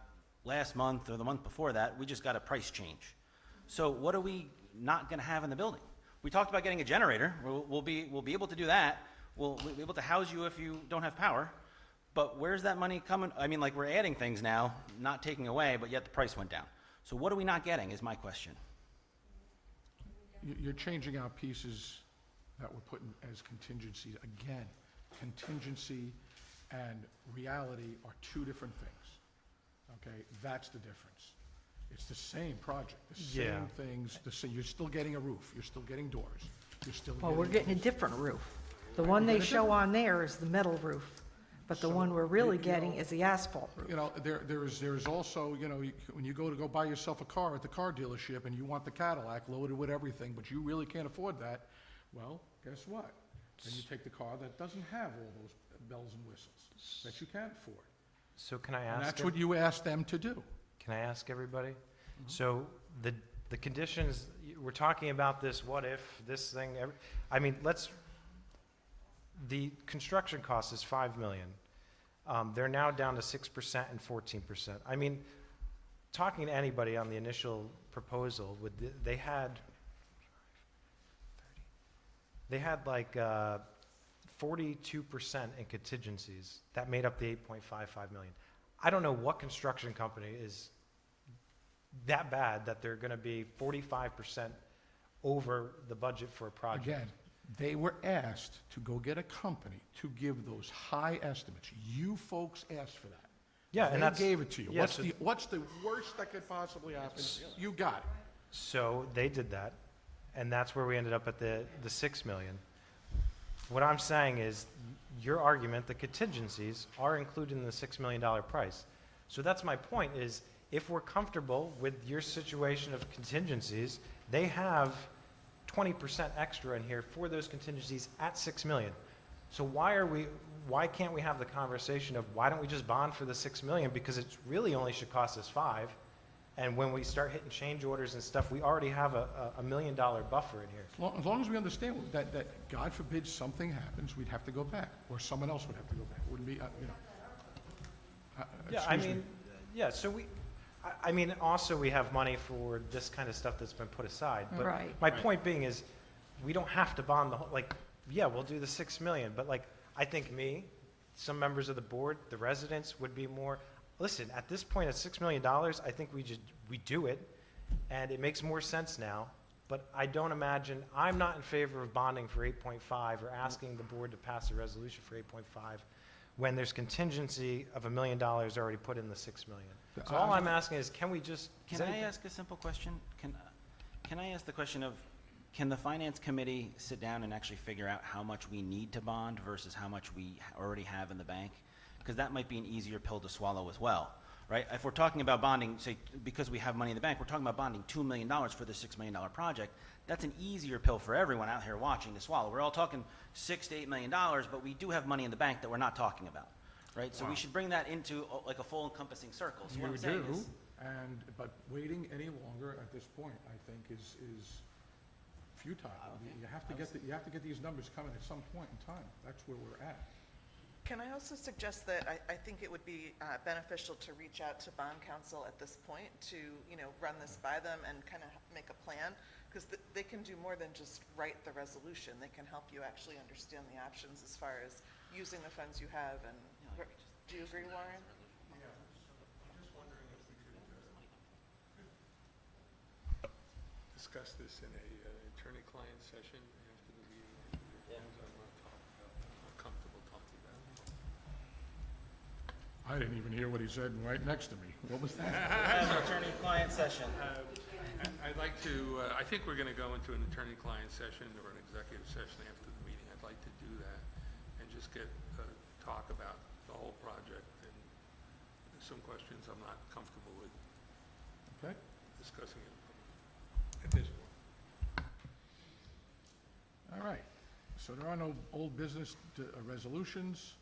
last month or the month before that. We just got a price change. So what are we not going to have in the building? We talked about getting a generator. We'll be able to do that. We'll be able to house you if you don't have power. But where's that money coming? I mean, like, we're adding things now, not taking away, but yet the price went down. So what are we not getting is my question. You're changing out pieces that were put in as contingencies. Again, contingency and reality are two different things. Okay, that's the difference. It's the same project, the Yeah. same things, you're still getting a roof, you're still getting doors, you're still Well, we're getting. getting a different roof. The one they show on there is the metal roof. But the one we're really getting is the asphalt. You know, there's also, you know, when you go buy yourself a car at the car dealership and you want the Cadillac loaded with everything, but you really can't afford that, well, guess what? Then you take the car that doesn't have all those bells and whistles that you can't afford. So can I And ask? that's what you asked them to do. Can I ask everybody? So the conditions, we're talking about this, what if, this thing, I mean, the construction cost is 5 million. They're now down to 6% and 14%. I mean, talking to anybody on the initial proposal, they had like 42% in contingencies. That made up the 8.55 million. I don't know what construction company is that bad that they're going to be 45% over the budget for a project. Again, they were asked to go get a company to give those high estimates. You folks asked for that. Yeah, and They gave it to you. yeah, so- What's the worst that could possibly happen? You got it. So they did that, and that's where we ended up at the 6 million. What I'm saying is, your argument, the contingencies are included in the $6 million price. So that's my point, is if we're comfortable with your situation of contingencies, they have 20% extra in here for those contingencies at 6 million. So why can't we have the conversation of why don't we just bond for the 6 million? Because it really only should cost us 5. And when we start hitting change orders and stuff, we already have a $1 million buffer in here. As long as we understand that God forbid something happens, we'd have to go back, or someone else would have to go back. It wouldn't be, you know. Yeah, I Excuse me. mean, yeah, so I mean, also we have money for this kind of stuff that's been put aside. But Right. my point being is, we don't have to bond the whole, like, yeah, we'll do the 6 million, but like, I think some members of the board, the residents would be more, listen, at this point, at $6 million, I think we do it, and it makes more sense now, but I don't imagine, I'm not in favor of bonding for 8.5 or asking the board to pass a resolution for 8.5 when there's contingency of $1 million already put in the 6 million. So all I'm asking is, can we just? Can I ask a simple question? Can I ask the question of, can the finance committee sit down and actually figure out how much we need to bond versus how much we already have in the bank? Because that might be an easier pill to swallow as well, right? If we're talking about bonding, say, because we have money in the bank, we're talking about bonding $2 million for the $6 million project. That's an easier pill for everyone out here watching to swallow. We're all talking $6 to $8 million, but we do have money in the bank that we're not talking about, right? So we should bring that into like a full encompassing circle. So what I'm saying is, But waiting any longer at this point, I think, is futile. You have to get these numbers coming at some point in time. That's where we're at. Can I also suggest that I think it would be beneficial to reach out to bond counsel at this point to, run this by them and kind of make a plan? Because they can do more than just write the resolution. They can help you actually understand the options as far as using the funds you have. And do you agree, Warren? Discuss this in a attorney-client session after the meeting, as long as I'm not comfortable talking about it. I didn't even hear what he said right next to me. What was that? have an attorney-client session. I'd like to, I think we're going to go into an attorney-client session or an executive session after the meeting. I'd like to do that and just get, talk about the whole project and some questions I'm not comfortable with Okay. discussing it at this point. All right. So there are no old business resolutions,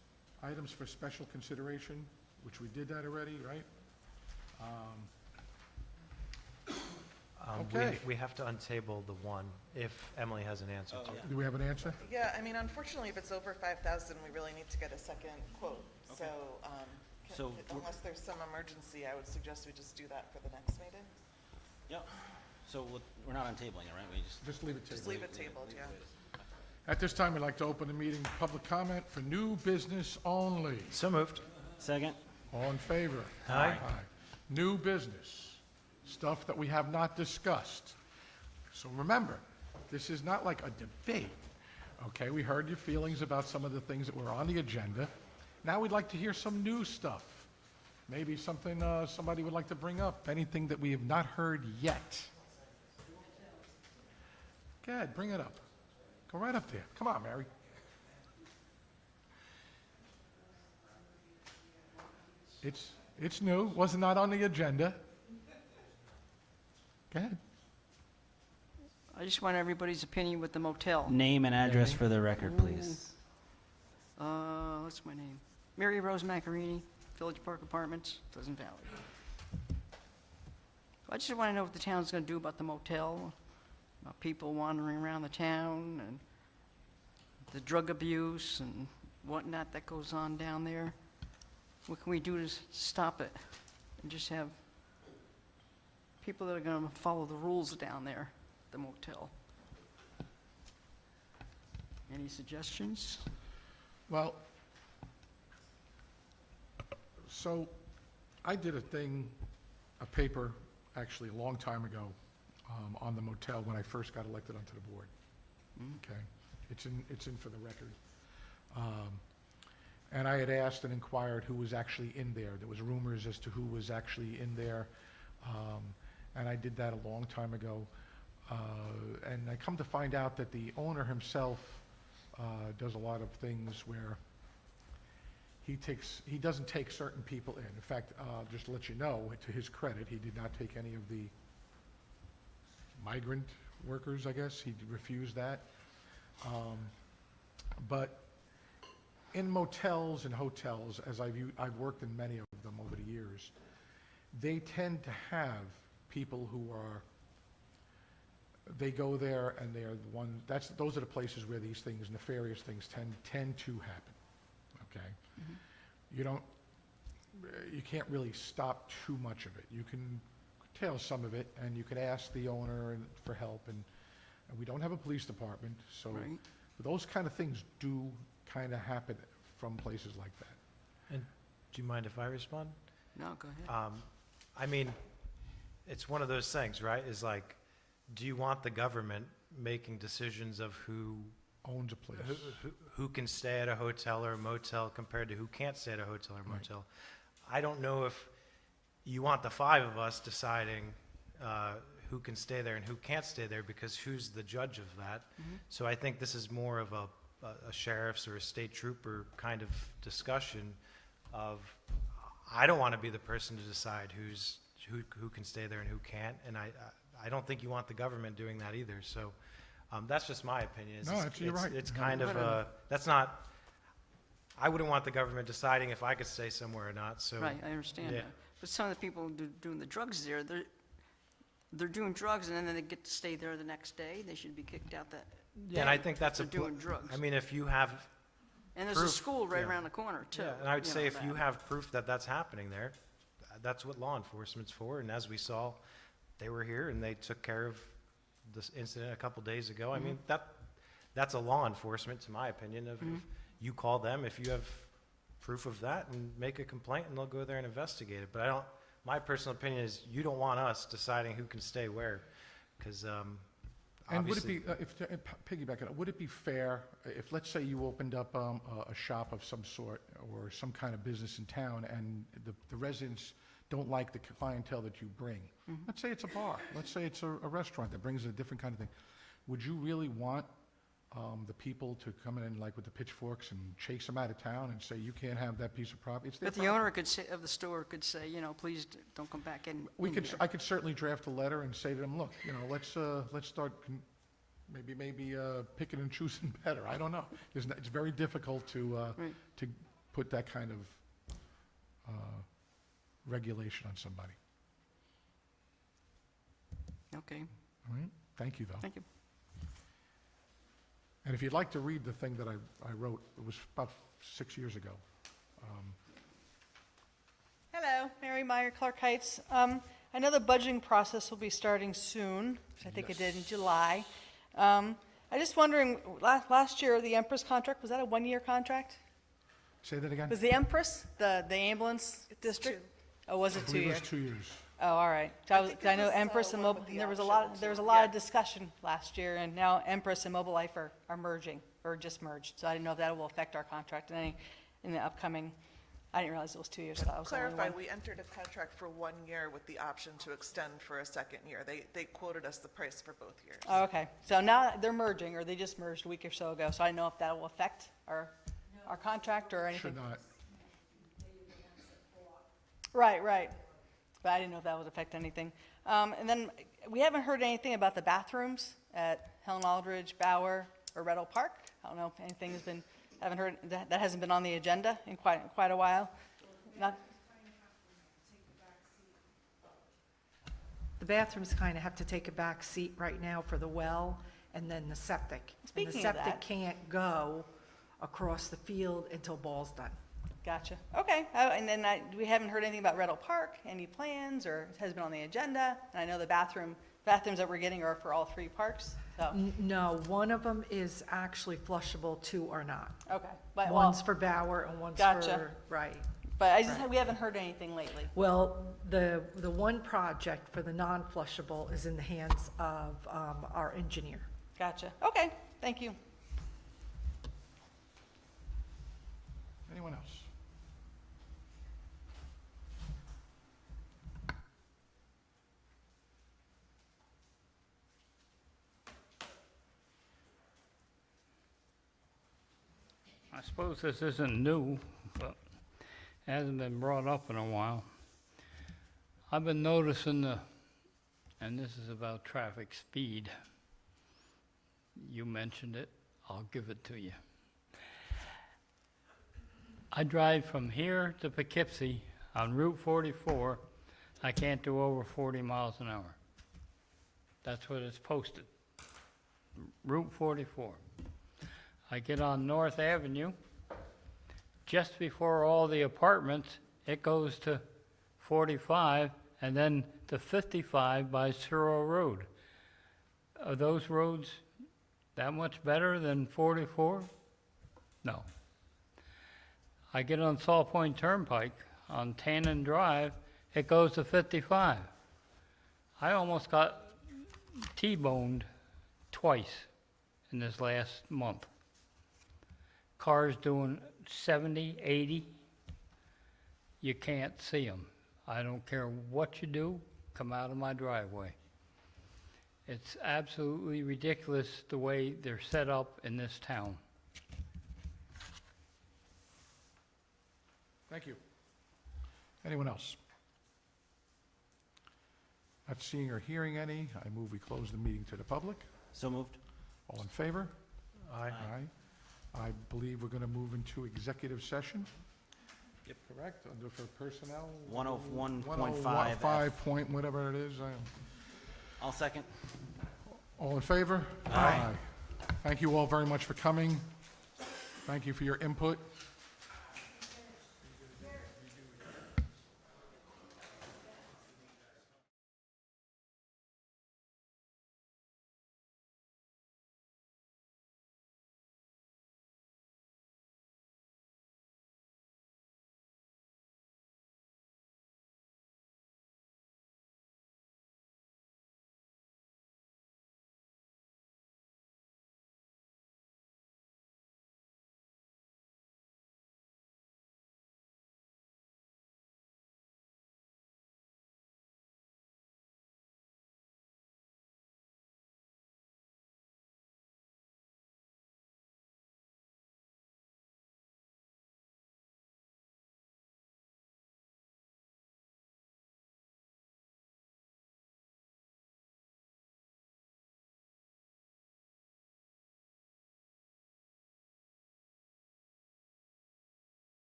items for special consideration, which we did that already, right? Okay. We have to untable the one if Emily has an answer to it. Do we have an answer? Yeah, I mean, unfortunately, if it's over 5,000, we really need to get a second quote. Okay. So, So unless there's some emergency, I would suggest we just do that for the next meeting. Yep. So we're not untabling it, right? We Just leave it tabled. Just leave it tabled, yeah. At this time, we'd like to open the meeting, to public comment for new business only. So moved. Second. All in favor? Aye. New business, stuff that we have not discussed. So remember, this is not like a debate, okay? We heard your feelings about some of the things that were on the agenda. Now we'd like to hear some new stuff. Maybe something somebody would like to bring up, anything that we have not heard yet. Go ahead, bring it up. Go right up there. Come on, Mary. It's new, was not on the agenda. Go ahead. I just want everybody's opinion with the motel. Name and address for the record, please. What's my name? Mary Rose Macarini, Village Park Apartments, Pleasant Valley. I just want to know what the town's going to do about the motel, about people wandering around the town, and the drug abuse and whatnot that goes on down there. What can we do to stop it and just have people that are going to follow the rules down there, at the motel? Any suggestions? Well, so I did a paper, actually a long time ago, on the motel when I first got elected onto the board. Okay, it's in for the record. And I had asked and inquired who was actually in there. There was rumors as to who was actually in there, and I did that a long time ago. And I come to find out that the owner himself does a lot of things where he doesn't take certain people in. In fact, just to let you know, to his credit, he did not take any of the migrant workers, I guess. He refused that. But in motels and hotels, as I've worked in many of them over the years, they tend to have people who they go there and they're the one, those are the places where these things, nefarious things tend to happen, okay? You can't really stop too much of it. You can curtail some of it, and you can ask the owner for help, and we don't have a police department, so those kind of things do kind of happen from places like that. And do you mind if I respond? No, go ahead. I mean, it's one of those things, right? Is like, do you want the government making decisions of who owns a place, who can stay at a hotel or a motel compared to who can't stay at a hotel or motel? I don't know if you want the five of us deciding who can stay there and who can't stay there, because who's the judge of that? So I think this is more of a sheriff's or a state trooper kind of discussion of, I don't want to be the person to decide who can stay there and who can't, and I don't think you want the government doing that either. So that's just my opinion. No, you're right. It's kind of that's not. I wouldn't want the government deciding if I could stay somewhere or not. So Right, I understand yeah. that. But some of the people doing the drugs there, they're doing drugs, and then they get to stay there the next day. They should be kicked out that Yeah, and I think that's they're doing drugs. I mean, if you have And there's a proof, school right yeah. around the corner, too. Yeah, and I would you say know, if you that. have proof that that's happening there, that's what law enforcement's for. And as we saw, they were here and they took care of this incident a couple days ago. I mean, that's a law enforcement, to my opinion, of if you call them if you have proof of that and make a complaint, and they'll go there and investigate it. But my personal opinion is you don't want us deciding who can stay where, because And would it be, piggyback on it, would it be fair if, let's say you opened up a shop of some sort or some kind of business in town, and the residents don't like the clientele that you bring? Let's say it's a bar, let's say it's a restaurant that brings a different kind of thing. Would you really want the people to come in like with the pitchforks and chase them out of town and say, you can't have that piece of property? It's their But the property. owner could say, of the store could say, please don't come back in. I could certainly draft a letter and say to them, look, let's start maybe picking and choosing better. I don't know. It's very difficult to put that kind of regulation on somebody. Okay. All right. Thank you, though. Thank you. And if you'd like to read the thing that I wrote, it was about 6 years ago. Hello, Mary Meyer, Clark Heights. I know the budgeting process will be starting soon, which I think it did in July. I'm just wondering, last year, the Empress contract, was that a one-year contract? Say that again? Was the Empress, the ambulance district? Oh, was it I 2 believe it years? was 2 years. Oh, all right. I know Empress and Mobile, there was a lot of discussion last year, and now Empress and Mobile Life are merging, or just merged. So I didn't know if that will affect our contract in the upcoming, I didn't realize it was 2 years, so that was the only Clarify, one. we entered a contract for 1 year with the option to extend for a second year. They quoted us the price for both years. Oh, okay. So now they're merging, or they just merged a week or so ago, so I didn't know if that will affect our contract or anything. Should not. Right, right. But I didn't know if that would affect anything. And then we haven't heard anything about the bathrooms at Helen Aldridge, Bauer, or Red Oak Park. I don't know if anything has been, haven't heard, that hasn't been on the agenda in quite a while. Not, The bathrooms kind of have to take a back seat right now for the well and then the septic. And Speaking the of septic that- can't go across the field until ball's done. Gotcha. Okay. And then we haven't heard anything about Red Oak Park, any plans, or it has been on the agenda. And I know the bathrooms that we're getting are for all three parks, so, No, one of them is actually flushable, two are not. okay. But, well, One's for Bauer and one's Gotcha. for, right. but right. we haven't heard anything lately. Well, the one project for the non-flushable is in the hands of our engineer. Gotcha. Okay. Thank you. Anyone else? I suppose this isn't new, but it hasn't been brought up in a while. I've been noticing and this is about traffic speed. You mentioned it, I'll give it to you. I drive from here to Poughkeepsie on Route 44. I can't do over 40 miles an hour. That's what it's posted. Route 44. I get on North Avenue. Just before all the apartments, it goes to 45 and then to 55 by Searle Road. Are those roads that much better than 44? No. I get on Saw Point Turnpike on Tannen Drive, it goes to 55. I almost got T-boned twice in this last month. Cars doing 70, 80, you can't see them. I don't care what you do, come out of my driveway. It's absolutely ridiculous the way they're set up in this town. Thank you. Anyone else? Not seeing or hearing any, I move we close the meeting to the public. So moved. All in favor? Aye. I believe we're going to move into executive session. Yep. Correct, under for personnel? 101.5 5 point, whatever it is. I'll second. All in favor? Aye. Thank you all very much for coming. Thank you for your input.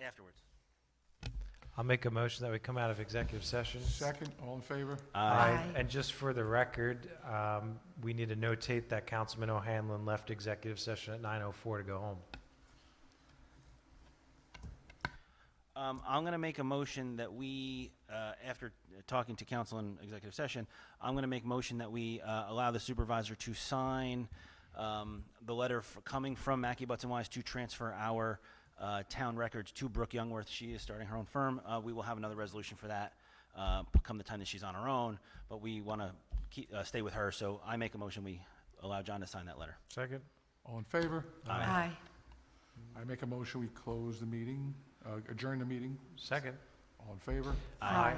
Afterwards. I'll make a motion that we come out of executive session. Second, all in favor? Aye. And just for the record, we need to notate that Councilman O'Hanlon left executive session at 9:04 to go home. I'm going to make a motion that we, after talking to council in executive session, I'm going to make a motion that we allow the supervisor to sign the letter coming from Mackey Butts and Wise to transfer our town records to Brooke Youngworth. She is starting her own firm. We will have another resolution for that come the time that she's on her own, but we want to stay with her. So I make a motion we allow John to sign that letter. Second? All in favor? Aye. I make a motion, we close the meeting, adjourn the meeting. Second? All in favor? Aye. Aye.